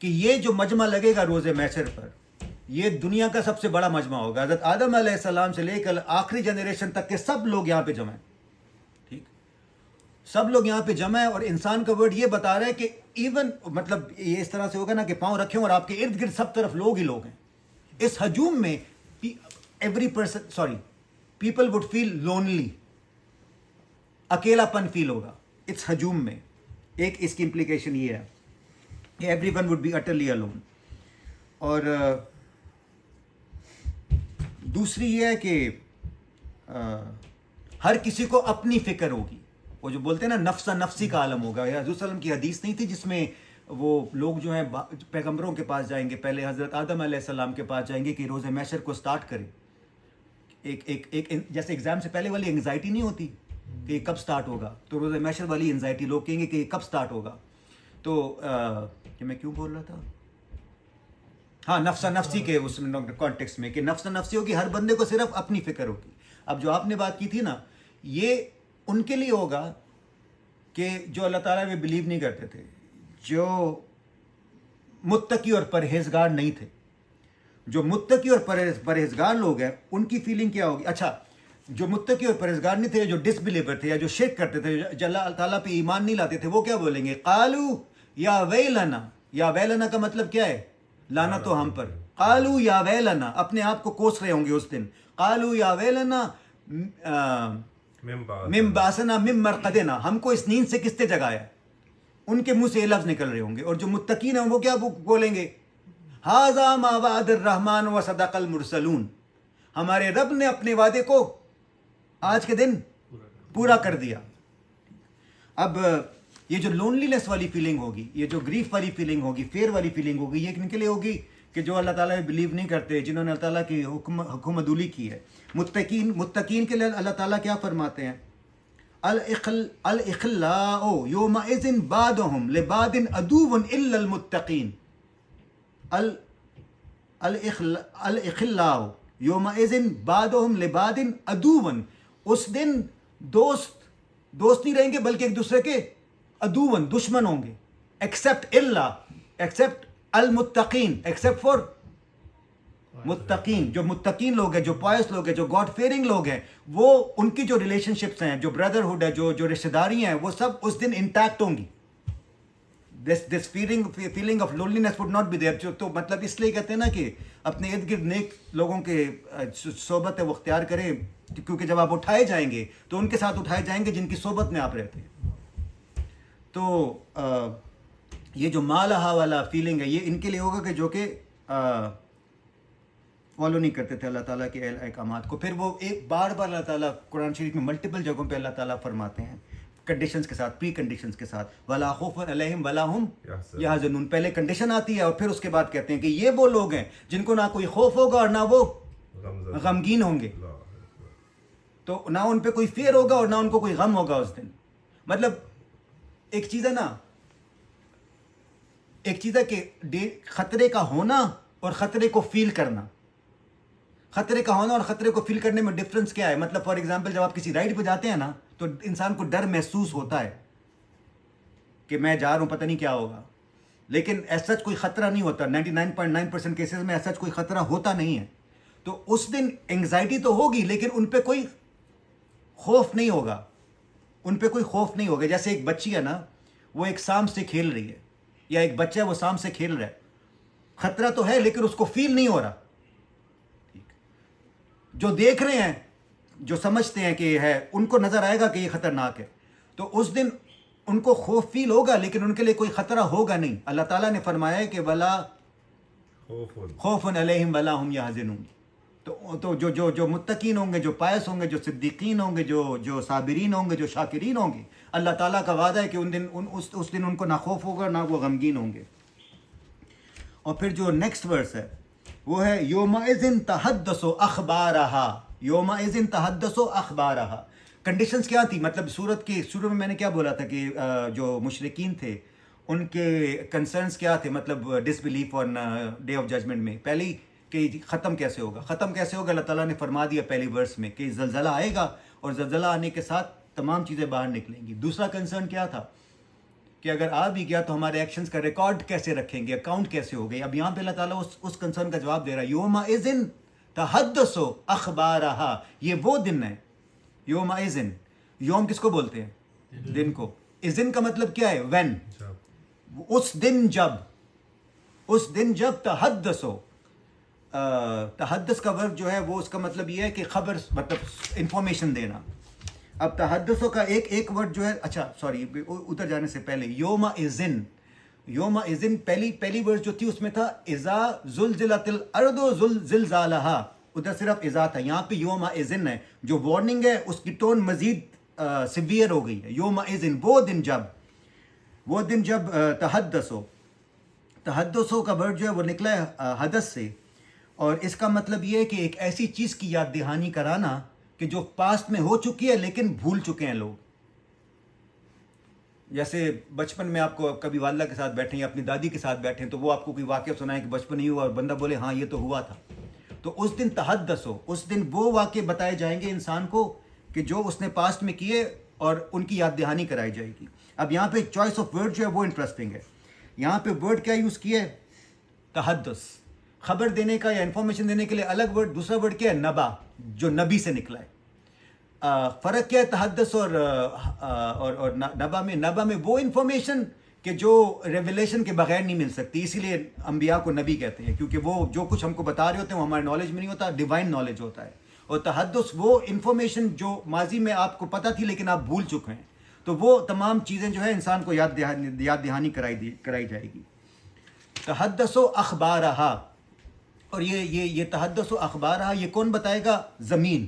کہ یہ جو مجمع لگے گا روز محشر پر یہ دنیا کا سب سے بڑا مجمع ہوگا. حضرت آدم علیہ السلام سے لے کر آخری جنریشن تک کے سب لوگ یہاں پہ جمع ہیں. ٹھیک, سب لوگ یہاں پہ جمع ہیں. اور انسان کا ورڈ یہ بتا رہا ہے کہ ایون مطلب یہ اس طرح سے ہوگا نا کہ پاؤں رکھیں اور آپ کے ارد گرد سب طرف لوگ ہی لوگ ہیں. اس ہجوم میں پیپل وڈ فیل لونلی, اکیلا پن فیل ہوگا اس ہجوم میں. ایک اس کی امپلیکیشن یہ ہے کہ everyone would be utterly alone. اور دوسری یہ ہے کہ ہر کسی کو اپنی فکر ہوگی. وہ جو بولتے ہیں نا نفس نفسی کا عالم ہوگا. یا حضور صلی اللہ علیہ وسلم کی حدیث نہیں تھی جس میں وہ لوگ جو ہیں پیغمبروں کے پاس جائیں گے, پہلے حضرت آدم علیہ السلام کے پاس جائیں گے کہ روز محشر کو سٹارٹ کریں. ایک جیسے ایگزام سے پہلے والی انگزائٹی نہیں ہوتی کہ یہ کب سٹارٹ ہوگا, تو روز محشر والی انگزائٹی لوگ کہیں گے کہ یہ کب سٹارٹ ہوگا. تو یہ میں کیوں بول رہا تھا, ہاں نفس نفسی کے اس کانٹیکس میں کہ نفس نفسی ہوگی, ہر بندے کو صرف اپنی فکر ہوگی. اب جو آپ نے بات کی تھی نا, یہ ان کے لیے ہوگا کہ جو اللہ تعالیٰ میں بلیو نہیں کرتے تھے, جو متقی اور پرہیزگار نہیں تھے. جو متقی اور پرہیزگار لوگ ہیں ان کی فیلنگ کیا ہوگی؟ اچھا, جو متقی اور پرہیزگار نہیں تھے, جو ڈس بلیور تھے یا جو شرک کرتے تھے, جو اللہ تعالیٰ پہ ایمان نہیں لاتے تھے, وہ کیا بولیں گے؟ قالو یا ویلنا. یا ویلنا کا مطلب کیا ہے؟ لانا تو ہم پر. قالو یا ویلنا, اپنے آپ کو کوس رہے ہوں گے اس دن. قالو یا ویلنا مم باسنا مم مرقدنا, ہم کو اس نیند سے کس نے جگایا؟ ان کے منہ سے یہ لفظ نکل رہے ہوں گے. اور جو متقین ہیں وہ کیا بولیں گے؟ ھذا ما وعد الرحمن وصدق المرسلون, ہمارے رب نے اپنے وعدے کو آج کے دن پورا کر دیا. اب یہ جو لونلینس والی فیلنگ ہوگی, یہ جو گریف والی فیلنگ ہوگی, فیئر والی فیلنگ ہوگی, یہ کن کے لیے ہوگی؟ کہ جو اللہ تعالیٰ میں بلیو نہیں کرتے, جنہوں نے اللہ تعالیٰ کی حکم عدولی کی ہے. متقین کے لیے اللہ تعالیٰ کیا فرماتے ہیں؟ الاخلاء یومئذ بعضهم لبعض عدو الا المتقین. الاخلاء یومئذ بعضهم لبعض عدو, اس دن دوست نہیں رہیں گے بلکہ ایک دوسرے کے عدوً دشمن ہوں گے. ایکسپٹ المتقین, ایکسپٹ فار متقین. جو متقین لوگ ہیں, جو پائس لوگ ہیں, جو گاڈ فیئرنگ لوگ ہیں, وہ ان کی جو ریلیشن شپس ہیں, جو بردرہڈ ہے, جو رشتہ داریاں ہیں, وہ سب اس دن انٹیکٹ ہوں گی. this feeling of loneliness would not be there. تو مطلب اس لیے کہتے ہیں نا کہ اپنے ارد گرد نیک لوگوں کے صحبت ہے وہ اختیار کریں, کیونکہ جب آپ اٹھائے جائیں گے تو ان کے ساتھ اٹھائے جائیں گے جن کی صحبت میں آپ رہتے ہیں. تو یہ جو مالہا والا فیلنگ ہے یہ ان کے لیے ہوگا کہ جو کہ فالو نہیں کرتے تھے اللہ تعالیٰ کے احکامات کو. پھر وہ ایک بار اللہ تعالیٰ قرآن شریف میں ملٹیپل جگہوں پہ اللہ تعالیٰ فرماتے ہیں کنڈیشنز کے ساتھ, پری کنڈیشنز کے ساتھ, وَلَا خَوْفٌ عَلَيْهِمْ وَلَا هُمْ يَحْزَنُونَ. پہلے کنڈیشن آتی ہے اور پھر اس کے بعد کہتے ہیں کہ یہ وہ لوگ ہیں جن کو نہ کوئی خوف ہوگا اور نہ وہ غمگین ہوں گے. تو نہ ان پہ کوئی فیئر ہوگا اور نہ ان کو کوئی غم ہوگا اس دن. مطلب ایک چیز ہے نا, ایک چیز ہے کہ خطرے کا ہونا اور خطرے کو فیل کرنا. خطرے کا ہونا اور خطرے کو فیل کرنے میں ڈفرنس کیا ہے؟ مطلب فار ایگزامپل جب آپ کسی رائڈ پہ جاتے ہیں نا تو انسان کو ڈر محسوس ہوتا ہے کہ میں جا رہا ہوں پتہ نہیں کیا ہوگا, لیکن ایسا کوئی خطرہ نہیں ہوتا. 99.9% کیسز میں ایسا کوئی خطرہ ہوتا نہیں ہے. تو اس دن انگزائٹی تو ہوگی لیکن ان پہ کوئی خوف نہیں ہوگا, ان پہ کوئی خوف نہیں ہوگا. جیسے ایک بچی ہے نا, وہ ایک سانپ سے کھیل رہی ہے, یا ایک بچہ ہے وہ سانپ سے کھیل رہا ہے, خطرہ تو ہے لیکن اس کو فیل نہیں ہو رہا. جو دیکھ رہے ہیں, جو سمجھتے ہیں کہ یہ ہے, ان کو نظر آئے گا کہ یہ خطرناک ہے. تو اس دن ان کو خوف فیل ہوگا لیکن ان کے لیے کوئی خطرہ ہوگا نہیں. اللہ تعالیٰ نے فرمایا کہ ولا خوف علیہم ولا ہم یحزنون. تو جو متقین ہوں گے, جو پائس ہوں گے, جو صدیقین ہوں گے, جو صابرین ہوں گے, جو شاکرین ہوں گے, اللہ تعالیٰ کا وعدہ ہے کہ اس دن ان کو نہ خوف ہوگا نہ وہ غمگین ہوں گے. اور پھر جو نیکسٹ ورس ہے وہ ہے یومئذ تحدث اخبارہا. یومئذ تحدث اخبارہا. کنڈیشنز کیا تھی؟ مطلب سورت کے شروع میں میں نے کیا بولا تھا کہ جو مشرکین تھے ان کے کنسرنز کیا تھے؟ مطلب disbelief on day of judgment میں. پہلی کہ ختم کیسے ہوگا, ختم کیسے ہوگا؟ اللہ تعالیٰ نے فرما دیا پہلی ورس میں کہ زلزلہ آئے گا اور زلزلہ آنے کے ساتھ تمام چیزیں باہر نکلیں گی. دوسرا کنسرن کیا تھا کہ اگر آ بھی گیا تو ہمارے ایکشنز کا ریکارڈ کیسے رکھیں گے, اکاؤنٹ کیسے ہو گئی. اب یہاں پہ اللہ تعالیٰ اس کنسرن کا جواب دے رہا ہے, یومئذ تحدث اخبارہا, یہ وہ دن ہے. یومئذ, یوم کس کو بولتے ہیں؟ دن کو. اذن کا مطلب کیا ہے؟ وین. اس دن جب تحدث ہو. تحدث کا ورب جو ہے وہ اس کا مطلب یہ ہے کہ خبر, مطلب انفارمیشن دینا. اب تحدثوں کا ایک ورڈ جو ہے, اچھا سوری ادھر جانے سے پہلے, یومئذ پہلی ورڈ جو تھی اس میں تھا اذا زلزلت الارض زلزالہا, ادھر صرف اذا تھا. یہاں پہ یومئذ ہے, جو وارننگ ہے اس کی ٹون مزید سیویئر ہو گئی ہے. یومئذ, وہ دن جب تحدثوں کا ورڈ جو ہے وہ نکلا ہے حدث سے, اور اس کا مطلب یہ ہے کہ ایک ایسی چیز کی یاد دہانی کرانا کہ جو پاسٹ میں ہو چکی ہے لیکن بھول چکے ہیں لوگ. جیسے بچپن میں آپ کو کبھی والدہ کے ساتھ بیٹھیں یا اپنی دادی کے ساتھ بیٹھیں تو وہ آپ کو کوئی واقعہ سنائیں کہ بچپن ہی ہوا, اور بندہ بولے ہاں یہ تو ہوا تھا. تو اس دن تحدث ہو, اس دن وہ واقعے بتائے جائیں گے انسان کو کہ جو اس نے پاسٹ میں کیے, اور ان کی یاد دہانی کرائی جائے گی. اب یہاں پہ چوائس آف ورڈ جو ہے وہ انٹرسٹنگ ہے. یہاں پہ ورڈ کیا یوز کیا ہے؟ تحدث. خبر دینے کا یا انفارمیشن دینے کے لیے الگ ورڈ. دوسرا ورڈ کیا ہے؟ نبا, جو نبی سے نکلا ہے. فرق کیا ہے تحدث اور نبا میں وہ انفارمیشن کہ جو ریویلیشن کے بغیر نہیں مل سکتی, اسی لیے انبیاء کو نبی کہتے ہیں, کیونکہ وہ جو کچھ ہم کو بتا رہے ہوتے ہیں وہ ہمارے نالج میں نہیں ہوتا, ڈیوائن نالج ہوتا ہے. اور تحدث وہ انفارمیشن جو ماضی میں آپ کو پتہ تھی لیکن آپ بھول چکے ہیں, تو وہ تمام چیزیں جو ہے انسان کو یاد دہانی کرائی جائے گی. تحدث و اخبارہا, اور یہ تحدث و اخبارہا یہ کون بتائے گا؟ زمین.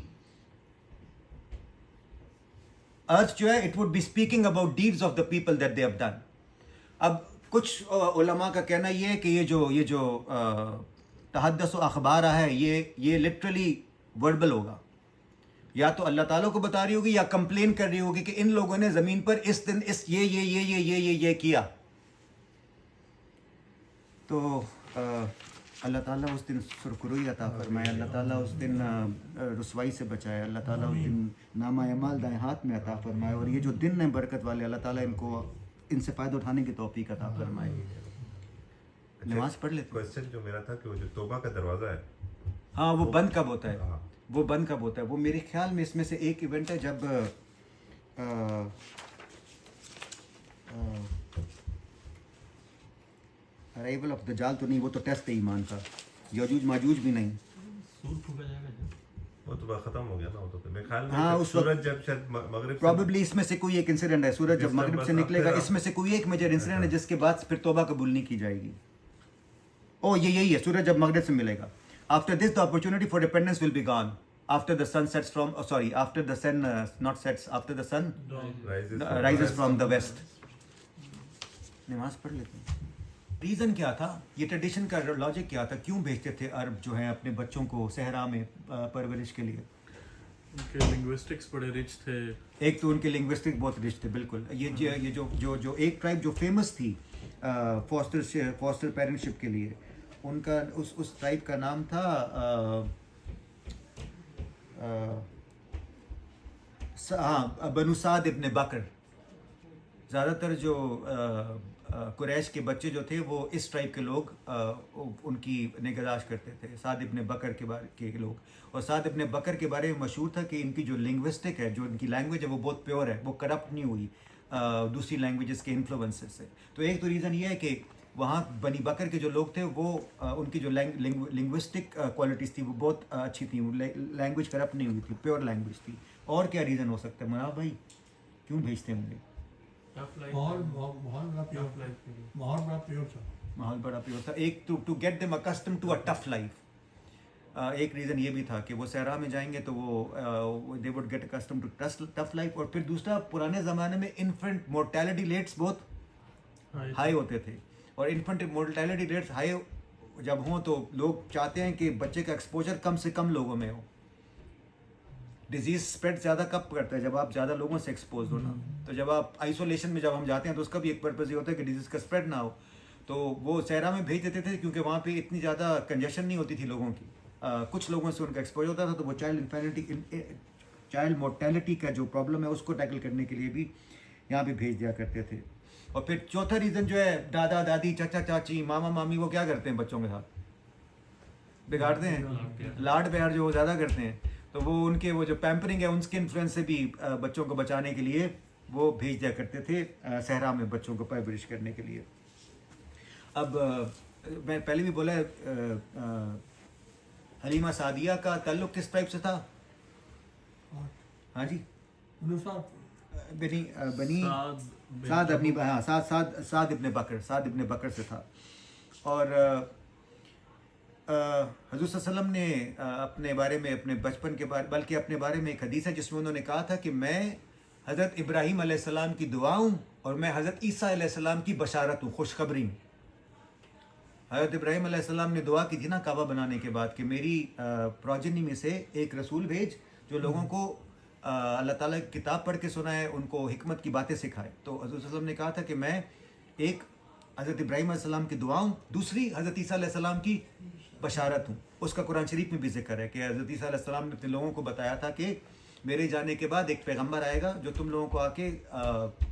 ارتھ جو ہے it would be speaking about deeds of the people that they have done. اب کچھ علماء کا کہنا یہ ہے کہ یہ جو تحدث و اخبارہ ہے یہ لٹرلی وربل ہوگا, یا تو اللہ تعالیٰ کو بتا رہی ہوگی یا کمپلین کر رہی ہوگی کہ ان لوگوں نے زمین پر اس دن یہ کیا. تو اللہ تعالیٰ اس دن سرخروئی عطا فرمائے, اللہ تعالیٰ اس دن رسوائی سے بچائے, اللہ تعالیٰ اس دن نامہ اعمال دائیں ہاتھ میں عطا فرمائے, اور یہ جو دن ہیں برکت والے اللہ تعالیٰ ان سے فائدہ اٹھانے کی توفیق عطا فرمائے. نماز پڑھ لیتے. کوسچن جو میرا تھا کہ وہ جو توبہ کا دروازہ ہے, ہاں وہ بند کب ہوتا ہے؟ وہ میرے خیال میں اس میں سے ایک ایونٹ ہے جب ارائیول آف دجال تو نہیں, وہ تو ٹیسٹ ہے ایمان کا. یاجوج ماجوج بھی نہیں, وہ تو ختم ہو گیا نا. وہ تو میرے خیال میں ہاں سورج جب شاید مغرب پرابیبلی اس میں سے کوئی ایک انسیڈنٹ ہے, سورج جب مغرب سے نکلے گا, اس میں سے کوئی ایک میجر انسیڈنٹ ہے جس کے بعد پھر توبہ قبول نہیں کی جائے گی. یہی ہے, سورج جب مغرب سے ملے گا. After this, the opportunity for repentance will be gone. After the sun sets from, after the sun not sets, after the sun rises from the west. نماز پڑھ لیتے ہیں. ریزن کیا تھا, یہ ٹریڈیشن کا لاجک کیا تھا, کیوں بھیجتے تھے عرب جو ہیں اپنے بچوں کو صحرا میں پرورش کے لیے؟ ان کے لنگوسٹکس بڑے رچ تھے. ایک تو ان کے لنگوسٹک بہت رچ تھے, بالکل. یہ جو ایک ٹرائب جو فیمس تھی فاسٹر پیرنٹشپ کے لیے, ان کا اس ٹرائب کا نام تھا بنو سعد ابن بکر. زیادہ تر جو قریش کے بچے جو تھے وہ اس ٹرائب کے لوگ ان کی نگہداشت کرتے تھے, سعد ابن بکر کے لوگ. اور سعد ابن بکر کے بارے میں مشہور تھا کہ ان کی جو لنگوسٹک ہے, جو ان کی لینگویج ہے وہ بہت پیور ہے, وہ کرپٹ نہیں ہوئی دوسری لینگویجز کے انفلوئنسز سے. تو ایک تو ریزن یہ ہے کہ وہاں بنی بکر کے جو لوگ تھے وہ ان کی جو لنگوسٹک کوالٹیز تھی وہ بہت اچھی تھیں, لینگویج کرپٹ نہیں ہوئی تھی, پیور لینگویج تھی. اور کیا ریزن ہو سکتا ہے مناب بھائی, کیوں بھیجتے ہوں گے؟ ماحول بڑا پیور تھا. ایک to get them accustomed to a tough life, ایک ریزن یہ بھی تھا کہ وہ صحرا میں جائیں گے تو وہ they would get accustomed to tough life. اور پھر دوسرا, پرانے زمانے میں انفنٹ مورٹیلٹی ریٹس بہت ہائی ہوتے تھے, اور انفنٹ مورٹیلٹی ریٹس ہائی جب ہوں تو لوگ چاہتے ہیں کہ بچے کا ایکسپوجر کم سے کم لوگوں میں ہو. ڈیزیز اسپریڈ زیادہ کب کرتا ہے؟ جب آپ زیادہ لوگوں سے ایکسپوز ہونا. تو جب آپ آئسولیشن میں جب ہم جاتے ہیں تو اس کا بھی ایک پرپز یہ ہوتا ہے کہ ڈیزیز کا اسپریڈ نہ ہو. تو وہ صحرا میں بھیج دیتے تھے کیونکہ وہاں پہ اتنی زیادہ کنجیشن نہیں ہوتی تھی لوگوں کی, کچھ لوگوں سے ان کا ایکسپوجر ہوتا تھا, تو وہ چائلڈ مورٹیلٹی کا جو پرابلم ہے اس کو ٹیکل کرنے کے لیے بھی یہاں پہ بھیج دیا کرتے تھے. اور پھر چوتھا ریزن جو ہے دادا دادی چچا چاچی ماما مامی وہ کیا کرتے ہیں بچوں کے ساتھ بگاڑتے ہیں لاڈ پیار جو وہ زیادہ کرتے ہیں تو وہ ان کے وہ جو پیمپرنگ ہے ان کے انفلوئنس سے بھی بچوں کو بچانے کے لیے وہ بھیج دیا کرتے تھے صحرا میں بچوں کو پرورش کرنے کے لیے. اب میں پہلے بھی بولا حلیمہ سعدیہ کا تعلق کس ٹائپ سے تھا؟ ہاں جی بنی سعد ابن سعد ابن بکر سے تھا. اور حضور صلی اللہ علیہ وسلم نے اپنے بارے میں اپنے بچپن کے بارے بلکہ اپنے بارے میں ایک حدیث ہے جس میں انہوں نے کہا تھا کہ میں حضرت ابراہیم علیہ السلام کی دعا ہوں اور میں حضرت عیسیٰ علیہ السلام کی بشارت ہوں، خوشخبری ہوں. حضرت ابراہیم علیہ السلام نے دعا کی تھی نا کعبہ بنانے کے بعد کہ میری پروجنی میں سے ایک رسول بھیج جو لوگوں کو اللہ تعالیٰ کی کتاب پڑھ کے سنائے، ان کو حکمت کی باتیں سکھائے. تو حضور صلی اللہ علیہ وسلم نے کہا تھا کہ میں ایک حضرت ابراہیم علیہ السلام کی دعا ہوں، دوسری حضرت عیسیٰ علیہ السلام کی بشارت ہوں. اس کا قرآن شریف میں بھی ذکر ہے کہ حضرت عیسیٰ علیہ السلام نے اپنے لوگوں کو بتایا تھا کہ میرے جانے کے بعد ایک پیغمبر آئے گا جو تم لوگوں کو آ کے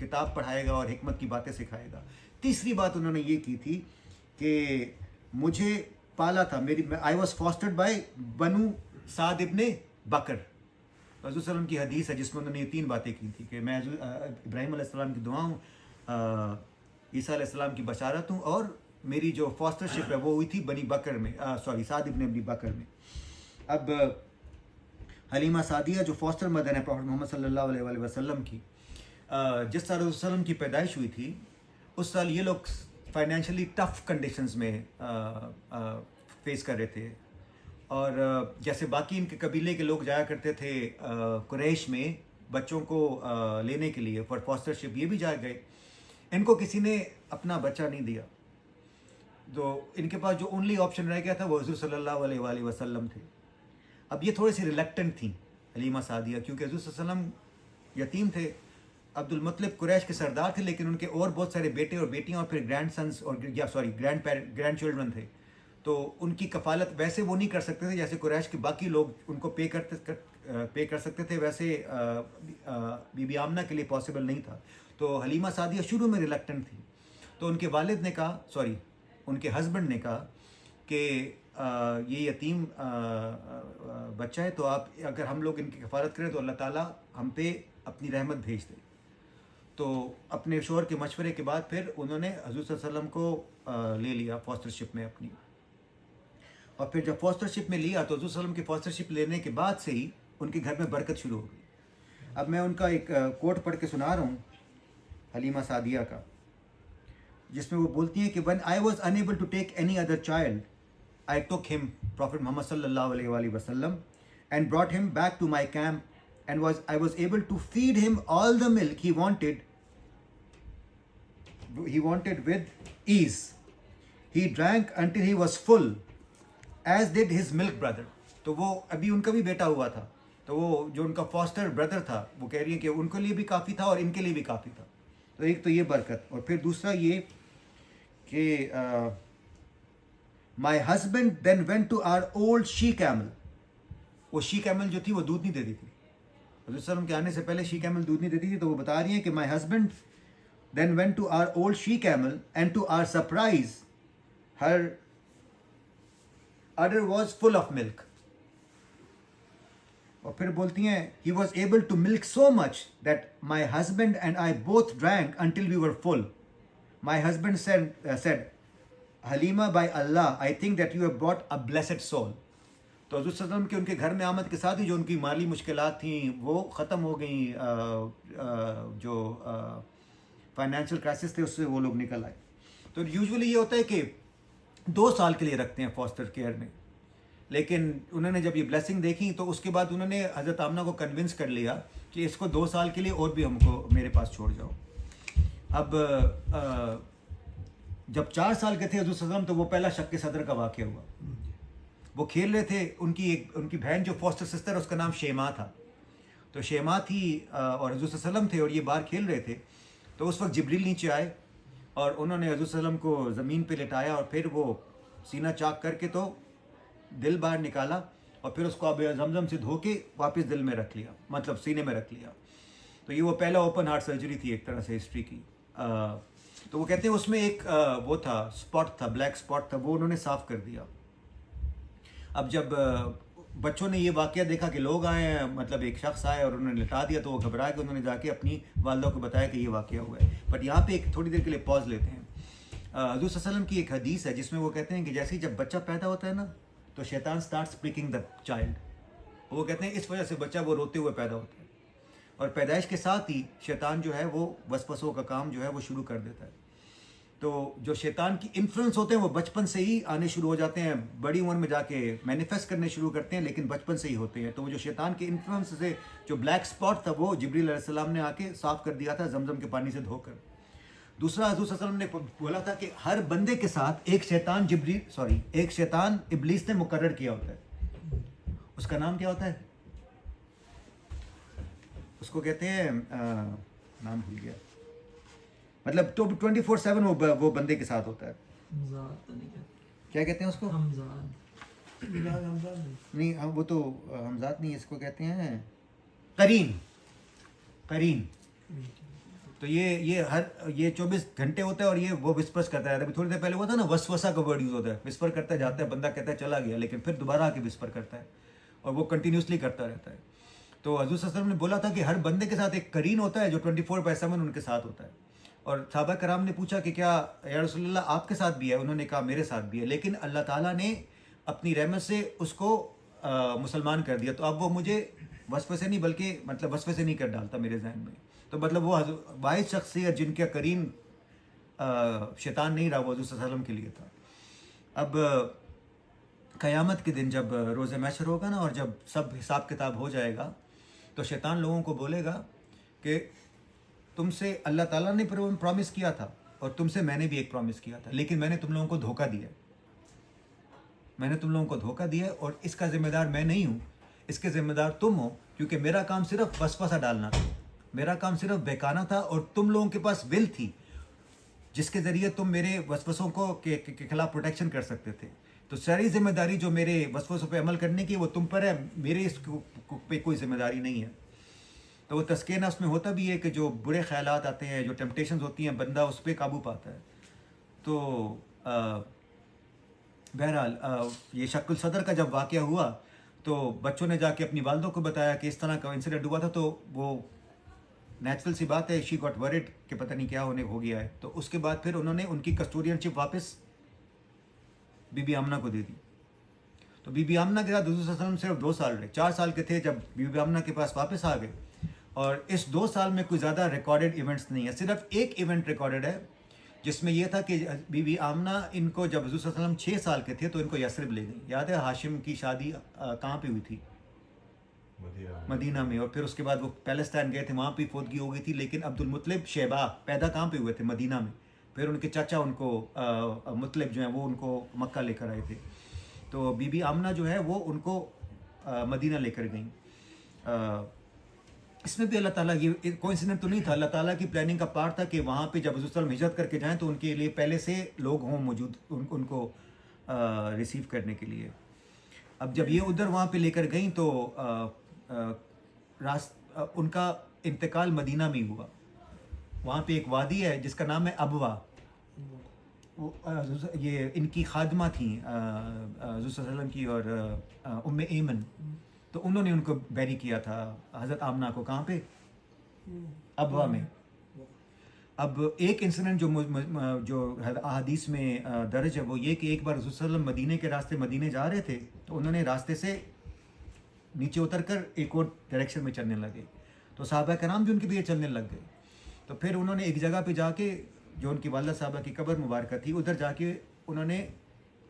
کتاب پڑھائے گا اور حکمت کی باتیں سکھائے گا. تیسری بات انہوں نے یہ کی تھی کہ مجھے پالا تھا آئی واز فاسٹرڈ بائی بنو سعد ابن بکر. حضور صلی اللہ علیہ وسلم کی حدیث ہے جس میں انہوں نے یہ تین باتیں کی تھی کہ میں ابراہیم علیہ السلام کی دعا ہوں، عیسیٰ علیہ السلام کی بشارت ہوں، اور میری جو فاسٹر شپ ہے وہ ہوئی تھی بنی بکر میں سعد ابن ابی بکر میں. اب حلیمہ سعدیہ جو فاسٹر مدر ہے پروفیٹ محمد صلی اللہ علیہ وآلہ وسلم کی، جس سال حضور صلی اللہ علیہ وسلم کی پیدائش ہوئی تھی اس سال یہ لوگ فائنینشلی ٹف کنڈیشنز میں فیس کر رہے تھے. اور جیسے باقی ان کے قبیلے کے لوگ جایا کرتے تھے قریش میں بچوں کو لینے کے لیے فار فاسٹر شپ، یہ بھی جا گئے. ان کو کسی نے اپنا بچہ نہیں دیا تو ان کے پاس جو اونلی آپشن رہ گیا تھا وہ حضور صلی اللہ علیہ وآلہ وسلم تھے. اب یہ تھوڑے سی ریلیکٹنٹ تھیں حلیمہ سعدیہ کیونکہ حضور صلی اللہ علیہ وسلم یتیم تھے. عبد المطلب قریش کے سردار تھے لیکن ان کے اور بہت سارے بیٹے اور بیٹیاں اور پھر گرینڈ سنس اور گرینڈ چلڈرن تھے. تو ان کی کفالت ویسے وہ نہیں کر سکتے تھے جیسے قریش کے باقی لوگ ان کو پے کر سکتے تھے، ویسے بی بی آمنہ کے لیے پاسبل نہیں تھا. تو حلیمہ سعدیہ شروع میں ریلیکٹنٹ تھی. تو ان کے والد نے کہا ان کے ہسبینڈ نے کہا کہ یہ یتیم بچہ ہے تو آپ اگر ہم لوگ ان کی کفالت کریں تو اللہ تعالیٰ ہم پہ اپنی رحمت بھیج دے. تو اپنے شوہر کے مشورے کے بعد پھر انہوں نے حضور صلی اللہ علیہ وسلم کو لے لیا فاسٹر شپ میں اپنی. اور پھر جب فاسٹر شپ میں لیا تو حضور صلی اللہ علیہ وسلم کی فاسٹر شپ لینے کے بعد سے ہی ان کے گھر میں برکت شروع ہو گئی. اب میں ان کا ایک کوٹ پڑھ کے سنا رہا ہوں حلیمہ سعدیہ کا، جس میں وہ بولتی ہیں کہ when I was unable to take any other child I took him Prophet Muhammad صلی اللہ علیہ وآلہ وسلم and brought him back to my camp and I was able to feed him all the milk he wanted with ease. He drank until he was full as did his milk brother. تو وہ ابھی ان کا بھی بیٹا ہوا تھا تو وہ جو ان کا فاسٹر بردر تھا وہ کہہ رہی ہیں کہ ان کے لیے بھی کافی تھا اور ان کے لیے بھی کافی تھا. تو ایک تو یہ برکت، اور پھر دوسرا یہ کہ my husband then went to our old she camel. وہ she camel جو تھی وہ دودھ نہیں دیتی تھی. حضرت صلی اللہ علیہ وسلم کے آنے سے پہلے she camel دودھ نہیں دیتی تھی. تو وہ بتا رہی ہیں کہ my husband then went to our old she camel and to our surprise her udder was full of milk. اور پھر بولتی ہیں he was able to milk so much that my husband and I both drank until we were full. My husband said Halima, by Allah, I think that you have brought a blessed soul. تو حضور صلی اللہ علیہ وسلم کے ان کے گھر میں آمد کے ساتھ ہی جو ان کی مالی مشکلات تھیں وہ ختم ہو گئیں، جو فائنینشیل کرائسس تھے اس سے وہ لوگ نکل آئے. تو یوزولی یہ ہوتا ہے کہ 2 سال کے لیے رکھتے ہیں فاسٹر کیئر میں، لیکن انہوں نے جب یہ بلیسنگ دیکھی تو اس کے بعد انہوں نے حضرت آمنہ کو کنونس کر لیا کہ اس کو 2 سال کے لیے اور بھی ہم کو میرے پاس چھوڑ جاؤ. اب جب 4 سال کے تھے حضور صلی اللہ علیہ وسلم تو وہ پہلا شق صدر کا واقعہ ہوا. وہ کھیل رہے تھے، ان کی بہن جو فاسٹر سسٹر اس کا نام شیما تھا. تو شیما تھی اور حضور صلی اللہ علیہ وسلم تھے اور یہ باہر کھیل رہے تھے. تو اس وقت جبریل نیچے آئے اور انہوں نے حضور صلی اللہ علیہ وسلم کو زمین پہ لٹایا اور پھر وہ سینہ چاک کر کے تو دل باہر نکالا اور پھر اس کو آب زمزم سے دھو کے واپس دل میں رکھ لیا، مطلب سینے میں رکھ لیا. تو یہ وہ پہلا اوپن ہارٹ سرجری تھی ایک طرح سے ہسٹری کی. تو وہ کہتے ہیں اس میں ایک وہ تھا اسپاٹ تھا, بلیک اسپاٹ تھا, وہ انہوں نے صاف کر دیا. اب جب بچوں نے یہ واقعہ دیکھا کہ لوگ آئے ہیں, مطلب ایک شخص آئے اور انہوں نے لٹا دیا, تو وہ گھبرا کے انہوں نے جا کے اپنی والدہ کو بتایا کہ یہ واقعہ ہوا ہے. بٹ یہاں پہ ایک تھوڑی دیر کے لیے پاز لیتے ہیں. حضور صلی اللہ علیہ وسلم کی ایک حدیث ہے جس میں وہ کہتے ہیں کہ جیسے ہی جب بچہ پیدا ہوتا ہے نا تو شیطان اسٹارٹس پرکنگ دا چائلڈ. وہ کہتے ہیں اس وجہ سے بچہ وہ روتے ہوئے پیدا ہوتا ہے, اور پیدائش کے ساتھ ہی شیطان جو ہے وہ وسوسوں کا کام جو ہے وہ شروع کر دیتا ہے. تو جو شیطان کی انفلوئنس ہوتے ہیں وہ بچپن سے ہی آنے شروع ہو جاتے ہیں, بڑی عمر میں جا کے مینیفیسٹ کرنے شروع کرتے ہیں, لیکن بچپن سے ہی ہوتے ہیں. تو وہ جو شیطان کے انفلوئنس سے جو بلیک اسپاٹ تھا وہ جبریل علیہ السلام نے آ کے صاف کر دیا تھا زمزم کے پانی سے دھو کر. دوسرا حضور صلی اللہ علیہ وسلم نے بولا تھا کہ ہر بندے کے ساتھ ایک شیطان ابلیس نے مقرر کیا ہوتا ہے. اس کا نام کیا ہوتا ہے؟ اس کو کہتے ہیں نام بھول گیا, مطلب 24/7 وہ بندے کے ساتھ ہوتا ہے. کیا کہتے ہیں اس کو؟ نہیں وہ تو حمزات نہیں, اس کو کہتے ہیں قرین. تو یہ 24 گھنٹے ہوتا ہے اور یہ وہ وسپرس کرتا ہے. ابھی تھوڑی دیر پہلے ہوا تھا نا وسوسہ کا ورڈ یوز ہوتا ہے, وسپر کرتا جاتا ہے, بندہ کہتا ہے چلا گیا, لیکن پھر دوبارہ آ کے وسپر کرتا ہے اور وہ کنٹینیوسلی کرتا رہتا ہے. تو حضور صلی اللہ علیہ وسلم نے بولا تھا کہ ہر بندے کے ساتھ ایک قرین ہوتا ہے جو 24/7 ان کے ساتھ ہوتا ہے. اور صحابہ کرام نے پوچھا کہ کیا یا رسول اللہ آپ کے ساتھ بھی ہے؟ انہوں نے کہا میرے ساتھ بھی ہے, لیکن اللہ تعالیٰ نے اپنی رحمت سے اس کو مسلمان کر دیا, تو اب وہ مجھے وسوسے نہیں بلکہ مطلب وسوسے نہیں کر ڈالتا میرے ذہن میں. تو مطلب وہ واحد شخصیت جن کا قرین شیطان نہیں رہا وہ حضور صلی اللہ علیہ وسلم کے لیے تھا. اب قیامت کے دن جب روز محشر ہوگا نا اور جب سب حساب کتاب ہو جائے گا تو شیطان لوگوں کو بولے گا کہ تم سے اللہ تعالیٰ نے پرومس کیا تھا اور تم سے میں نے بھی ایک پرومس کیا تھا, لیکن میں نے تم لوگوں کو دھوکہ دیا, اور اس کا ذمہ دار میں نہیں ہوں, اس کے ذمہ دار تم ہو, کیونکہ میرا کام صرف وسوسہ ڈالنا تھا, میرا کام صرف بہکانا تھا, اور تم لوگوں کے پاس ول تھی جس کے ذریعے تم میرے وسوسوں کو کے خلاف پروٹیکشن کر سکتے تھے. تو ساری ذمہ داری جو میرے وسوسوں پہ عمل کرنے کی وہ تم پر ہے, میرے اس پہ کوئی ذمہ داری نہیں ہے. تو وہ تزکیہ نفس میں ہوتا بھی ہے کہ جو برے خیالات آتے ہیں, جو ٹیمپٹیشنز ہوتی ہیں, بندہ اس پہ قابو پاتا ہے. تو بہرحال یہ شق الصدر کا جب واقعہ ہوا تو بچوں نے جا کے اپنی والدوں کو بتایا کہ اس طرح کا انسیڈنٹ ہوا تھا, تو وہ نیچرل سی بات ہے, شی گاٹ ورڈ کہ پتہ نہیں کیا ہو گیا ہے. تو اس کے بعد پھر انہوں نے ان کی کسٹوڈین شپ واپس بی بی آمنہ کو دے دی. تو بی بی آمنہ کے ساتھ حضور صلی اللہ علیہ وسلم صرف 2 سال رہے, 4 سال کے تھے جب بی بی آمنہ کے پاس واپس آ گئے, اور اس 2 سال میں کوئی زیادہ ریکارڈڈ ایونٹس نہیں ہے. صرف ایک ایونٹ ریکارڈڈ ہے جس میں یہ تھا کہ بی بی آمنہ ان کو جب حضور صلی اللہ علیہ وسلم 6 سال کے تھے تو ان کو یثرب لے گئی. یاد ہے ہاشم کی شادی کہاں پہ ہوئی تھی؟ مدینہ میں. اور پھر اس کے بعد وہ پیلسٹائن گئے تھے, وہاں پہ فوتگی ہو گئی تھی, لیکن عبد المطلب شیبہ پیدا کہاں پہ ہوئے تھے؟ مدینہ میں. پھر ان کے چاچا ان کو مطلب جو ہیں وہ ان کو مکہ لے کر آئے تھے. تو بی بی آمنہ جو ہے وہ ان کو مدینہ لے کر گئیں. اس میں بھی اللہ تعالیٰ یہ کوئنسیڈنٹ تو نہیں تھا, اللہ تعالیٰ کی پلاننگ کا پارٹ تھا کہ وہاں پہ جب حضور صلی اللہ علیہ وسلم ہجرت کر کے جائیں تو ان کے لیے پہلے سے لوگ ہوں موجود ان کو ریسیو کرنے کے لیے. اب جب یہ ادھر وہاں پہ لے کر گئیں تو ان کا انتقال مدینہ میں ہوا. وہاں پہ ایک وادی ہے جس کا نام ہے ابوا, یہ ان کی خادمہ تھیں حضور صلی اللہ علیہ وسلم کی اور ام ایمن, تو انہوں نے ان کو بیری کیا تھا حضرت آمنہ کو. کہاں پہ؟ ابوا میں. اب ایک انسیڈنٹ جو احادیث میں درج ہے وہ یہ کہ ایک بار حضور صلی اللہ علیہ وسلم مدینے کے راستے مدینے جا رہے تھے, تو انہوں نے راستے سے نیچے اتر کر ایک اور ڈائریکشن میں چلنے لگے, تو صحابہ کرام بھی ان کے پیچھے چلنے لگ گئے. تو پھر انہوں نے ایک جگہ پہ جا کے جو ان کی والدہ صاحبہ کی قبر مبارکہ تھی ادھر جا کے انہوں نے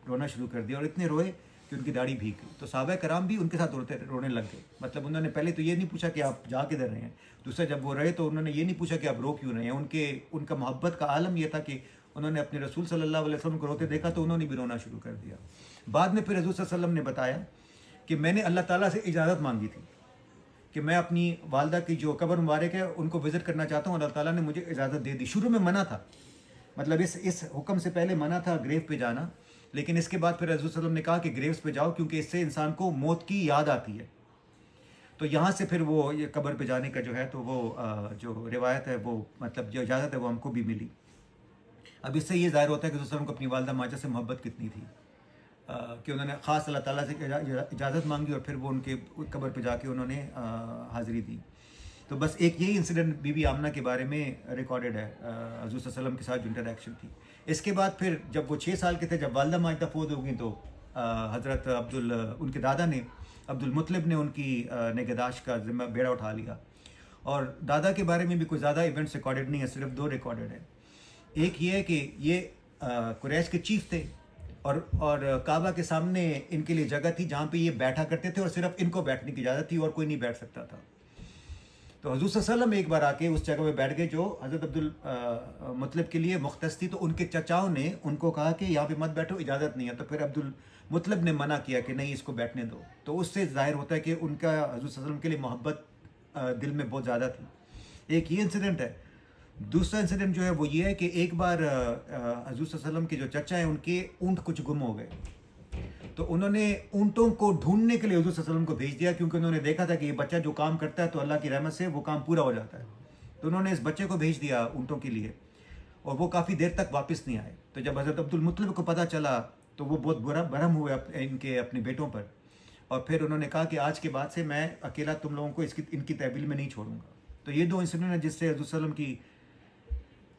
رونا شروع کر دیا, اور اتنے روئے کہ ان کی داڑھی بھیگ گئی. تو صحابہ کرام بھی ان کے ساتھ رونے لگ گئے. مطلب انہوں نے پہلے تو یہ نہیں پوچھا کہ آپ جا کدھر رہے ہیں, دوسرا جب وہ رہے تو انہوں نے یہ نہیں پوچھا کہ آپ رو کیوں رہے ہیں. ان کا محبت کا عالم یہ تھا کہ انہوں نے اپنے رسول صلی اللہ علیہ وسلم کو روتے دیکھا تو انہوں نے بھی رونا شروع کر دیا. بعد میں پھر حضور صلی اللہ علیہ وسلم نے بتایا کہ میں نے اللہ تعالیٰ سے اجازت مانگی تھی کہ میں اپنی والدہ کی جو قبر مبارک ہے ان کو وزٹ کرنا چاہتا ہوں, اللہ تعالیٰ نے مجھے اجازت دے دی. شروع میں منع تھا, مطلب اس حکم سے پہلے منع تھا گریو پہ جانا, لیکن اس کے بعد پھر حضور صلی اللہ علیہ وسلم نے کہا کہ گریوز پہ جاؤ کیونکہ اس سے انسان کو موت کی یاد آتی ہے. تو یہاں سے پھر وہ یہ قبر پہ جانے کا جو ہے تو وہ جو روایت ہے وہ مطلب جو اجازت ہے وہ ہم کو بھی ملی. اب اس سے یہ ظاہر ہوتا ہے کہ رسول اللہ کو اپنی والدہ ماجہ سے محبت کتنی تھی کہ انہوں نے خاص اللہ تعالیٰ سے اجازت مانگی اور پھر وہ ان کے قبر پہ جا کے انہوں نے حاضری دی. تو بس ایک یہی انسیڈنٹ بی بی آمنہ کے بارے میں ریکارڈڈ ہے حضور صلی اللہ علیہ وسلم کے ساتھ جو انٹریکشن تھی. اس کے بعد پھر جب وہ 6 سال کے تھے، جب والدہ ماجدہ فوت ہو گئیں، تو حضرت ان کے دادا نے عبد المطلب نے ان کی نگہداشت کا ذمہ بیڑا اٹھا لیا. اور دادا کے بارے میں بھی کوئی زیادہ ایونٹس ریکارڈڈ نہیں ہے، صرف 2 ریکارڈڈ ہیں. ایک یہ ہے کہ یہ قریش کے چیف تھے اور کعبہ کے سامنے ان کے لیے جگہ تھی جہاں پہ یہ بیٹھا کرتے تھے، اور صرف ان کو بیٹھنے کی اجازت تھی اور کوئی نہیں بیٹھ سکتا تھا. تو حضور صلی اللہ علیہ وسلم ایک بار آ کے اس جگہ پہ بیٹھ گئے جو حضرت عبد المطلب کے لیے مختص تھی. تو ان کے چچاؤں نے ان کو کہا کہ یہاں پہ مت بیٹھو، اجازت نہیں ہے. تو پھر عبد المطلب نے منع کیا کہ نہیں، اس کو بیٹھنے دو. تو اس سے ظاہر ہوتا ہے کہ ان کا حضور صلی اللہ علیہ وسلم کے لیے محبت دل میں بہت زیادہ تھی. ایک یہ انسیڈنٹ ہے. دوسرا انسیڈنٹ جو ہے وہ یہ ہے کہ ایک بار حضور صلی اللہ علیہ وسلم کے جو چچا ہیں ان کے اونٹ کچھ گم ہو گئے. تو انہوں نے اونٹوں کو ڈھونڈنے کے لیے حضور صلی اللہ علیہ وسلم کو بھیج دیا، کیونکہ انہوں نے دیکھا تھا کہ یہ بچہ جو کام کرتا ہے تو اللہ کی رحمت سے وہ کام پورا ہو جاتا ہے. تو انہوں نے اس بچے کو بھیج دیا اونٹوں کے لیے، اور وہ کافی دیر تک واپس نہیں آئے. تو جب حضرت عبد المطلب کو پتہ چلا تو وہ بہت برہم ہوئے اپنے بیٹوں پر، اور پھر انہوں نے کہا کہ آج کے بعد سے میں اکیلا تم لوگوں کو ان کی تحویل میں نہیں چھوڑوں گا. تو یہ 2 انسیڈنٹ ہیں جس سے حضور صلی اللہ علیہ وسلم کی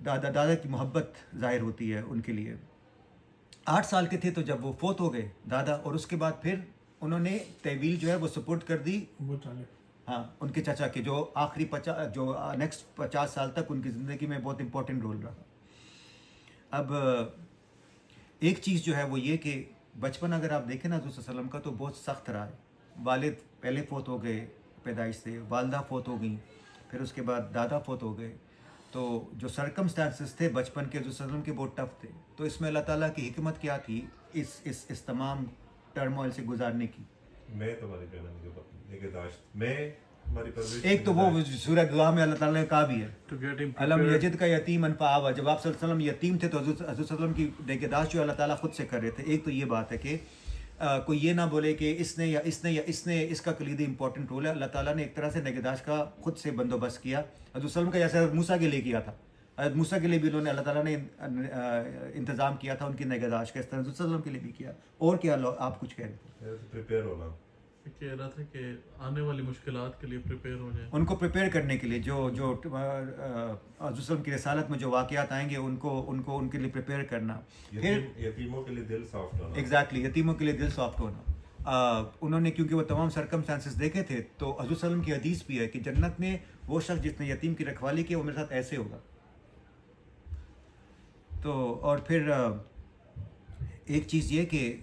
دادا کی محبت ظاہر ہوتی ہے ان کے لیے. 8 سال کے تھے تو جب وہ فوت ہو گئے دادا، اور اس کے بعد پھر انہوں نے تحویل جو ہے وہ سپورٹ کر دی ہاں ان کے چچا کے، جو آخری جو نیکسٹ 50 سال تک ان کی زندگی میں بہت امپورٹنٹ رول رہا. اب ایک چیز جو ہے وہ یہ کہ بچپن اگر آپ دیکھیں نا حضور صلی اللہ علیہ وسلم کا تو بہت سخت رہا ہے. والد پہلے فوت ہو گئے پیدائش سے، والدہ فوت ہو گئیں، پھر اس کے بعد دادا فوت ہو گئے. تو جو سرکمسٹانسز تھے بچپن کے حضور صلی اللہ علیہ وسلم کے بہت ٹف تھے. تو اس میں اللہ تعالیٰ کی حکمت کیا تھی اس تمام ٹرموائل سے گزارنے کی؟ میں تمہاری نگہداشت میں ہماری پرورش. ایک تو وہ سورہ دعا میں اللہ تعالیٰ نے کہا بھی ہے to get him علم prepared. یجد کا یتیمن فآویٰ. جب آپ صلی اللہ علیہ وسلم یتیم تھے تو حضور صلی اللہ علیہ وسلم کی نگہداشت جو اللہ تعالیٰ خود سے کر رہے تھے. ایک تو یہ بات ہے کہ کوئی یہ نہ بولے کہ اس نے اس کا کلیدی امپورٹنٹ رول ہے. اللہ تعالیٰ نے ایک طرح سے نگہداشت کا خود سے بندوبست کیا. حضور صلی اللہ علیہ وسلم کا جیسے حضرت موسیٰ کے لیے کیا تھا، حضرت موسیٰ کے لیے بھی انہوں نے اللہ تعالیٰ نے انتظام کیا تھا ان کی نگہداشت کا، اس طرح حضور صلی اللہ علیہ وسلم کے لیے بھی کیا. اور کیا آپ کچھ کہہ رہے تھے؟ پریپیئر ہونا. کہہ رہا تھا کہ آنے والی مشکلات کے لیے پریپیئر ہو جائیں، ان کو پریپیئر کرنے کے لیے جو حضور صلی اللہ علیہ وسلم کی رسالت میں جو واقعات آئیں گے ان کے لیے پریپیئر کرنا. پھر یتیموں کے لیے دل سافٹ ہونا. ایگزیکٹلی، یتیموں کے لیے دل سافٹ ہونا. انہوں نے کیونکہ وہ تمام سرکمسٹانسز دیکھے تھے تو حضور صلی اللہ علیہ وسلم کی حدیث بھی ہے کہ جنت میں وہ شخص جس نے یتیم کی رکھوالی کی وہ میرے ساتھ ایسے ہوگا. تو اور پھر ایک چیز یہ کہ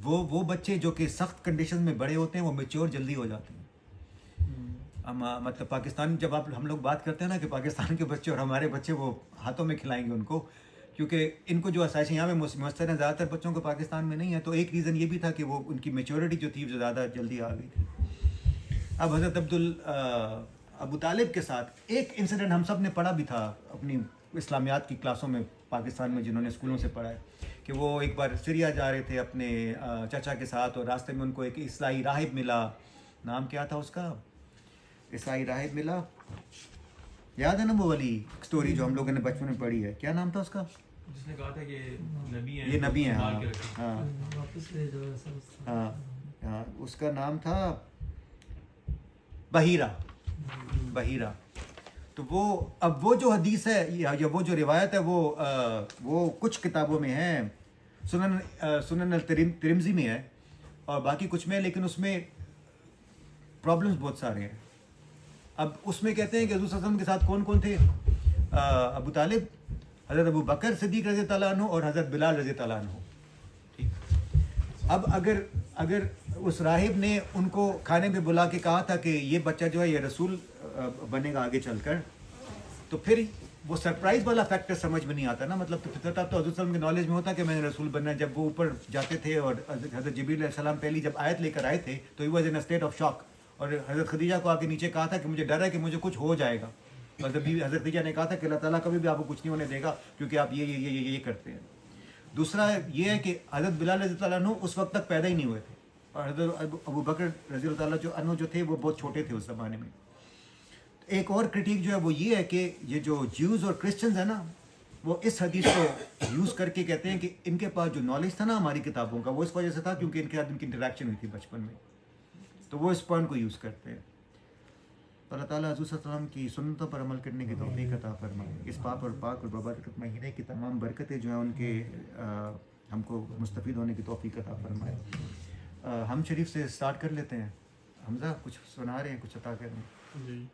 وہ بچے جو کہ سخت کنڈیشن میں بڑے ہوتے ہیں وہ میچور جلدی ہو جاتے ہیں. مطلب پاکستان جب ہم لوگ بات کرتے ہیں نا کہ پاکستان کے بچے اور ہمارے بچے وہ ہاتھوں میں کھلائیں گے ان کو، کیونکہ ان کو جو آسائشیں یہاں میں میسر ہیں زیادہ تر بچوں کو پاکستان میں نہیں ہے. تو ایک ریزن یہ بھی تھا کہ وہ ان کی میچورٹی جو تھی وہ زیادہ جلدی آ گئی تھی. اب حضرت ابو طالب کے ساتھ ایک انسیڈنٹ ہم سب نے پڑھا بھی تھا اپنی اسلامیات کی کلاسوں میں پاکستان میں، جنہوں نے اسکولوں سے پڑھا ہے، کہ وہ ایک بار سریا جا رہے تھے اپنے چچا کے ساتھ، اور راستے میں ان کو ایک عیسائی راہب ملا. نام کیا تھا اس کا؟ عیسائی راہب ملا. یاد ہے نا وہ والی اسٹوری جو ہم لوگوں نے بچپن میں پڑھی ہے؟ کیا نام تھا اس کا؟ جس نے کہا تھا کہ نبی ہیں، یہ نبی ہیں. مار کے رکھیں. ہاں واپس لے جاؤ ایسا کچھ تھا. ہاں اس کا نام تھا بحیرہ. تو وہ جو حدیث ہے یا وہ جو روایت ہے وہ کچھ کتابوں میں ہے، سنن الترمذی میں ہے اور باقی کچھ میں، لیکن اس میں پرابلمس بہت سارے ہیں. اب اس میں کہتے ہیں کہ حضور صلی اللہ علیہ وسلم کے ساتھ کون کون تھے؟ ابو طالب، حضرت ابو بکر صدیق رضی اللہ عنہ اور حضرت بلال رضی اللہ عنہ. ٹھیک. اب اگر اس راہب نے ان کو کھانے میں بلا کے کہا تھا کہ یہ بچہ جو ہے یہ رسول بنے گا آگے چل کر، تو پھر وہ سرپرائز والا فیکٹر سمجھ میں نہیں آتا نا. مطلب تو فطرت تو حضرت صلی اللہ علیہ وسلم کے نالج میں ہوتا کہ میں نے رسول بننا ہے. جب وہ اوپر جاتے تھے اور حضرت جبریل علیہ السلام پہلی جب آیت لے کر آئے تھے تو he was in state of shock, اور حضرت خدیجہ کو آ کے نیچے کہا تھا کہ مجھے ڈر ہے کہ مجھے کچھ ہو جائے گا. حضرت خدیجہ نے کہا تھا کہ اللہ تعالیٰ کبھی بھی آپ کو کچھ نہیں ہونے دے گا کیونکہ آپ یہ کرتے ہیں. دوسرا یہ ہے کہ حضرت بلال رضی اللہ عنہ اس وقت تک پیدا ہی نہیں ہوئے تھے، اور حضرت ابو بکر رضی اللہ عنہ جو تھے وہ بہت چھوٹے تھے اس زمانے میں. ایک اور کرٹیک جو ہے وہ یہ ہے کہ یہ جو جیوز اور کرسچنز ہیں نا، وہ اس حدیث کو یوز کر کے کہتے ہیں کہ ان کے پاس جو نالج تھا نا ہماری کتابوں کا وہ اس وجہ سے تھا کیونکہ ان کے ساتھ ان کی انٹریکشن ہوئی تھی بچپن میں، تو وہ اس پوائنٹ کو یوز کرتے ہیں. تو اللہ تعالیٰ حضور صلی اللہ علیہ وسلم کی سنتوں پر عمل کرنے کی توفیق عطا فرمائے. اس پاک اور بابرکت مہینے کی تمام برکتیں جو ہیں ان کے ہم کو مستفید ہونے کی توفیق عطا فرمائے. ہم شریف سے سٹارٹ کر لیتے ہیں. حمزہ کچھ سنا رہے ہیں، کچھ عطا کریں. جی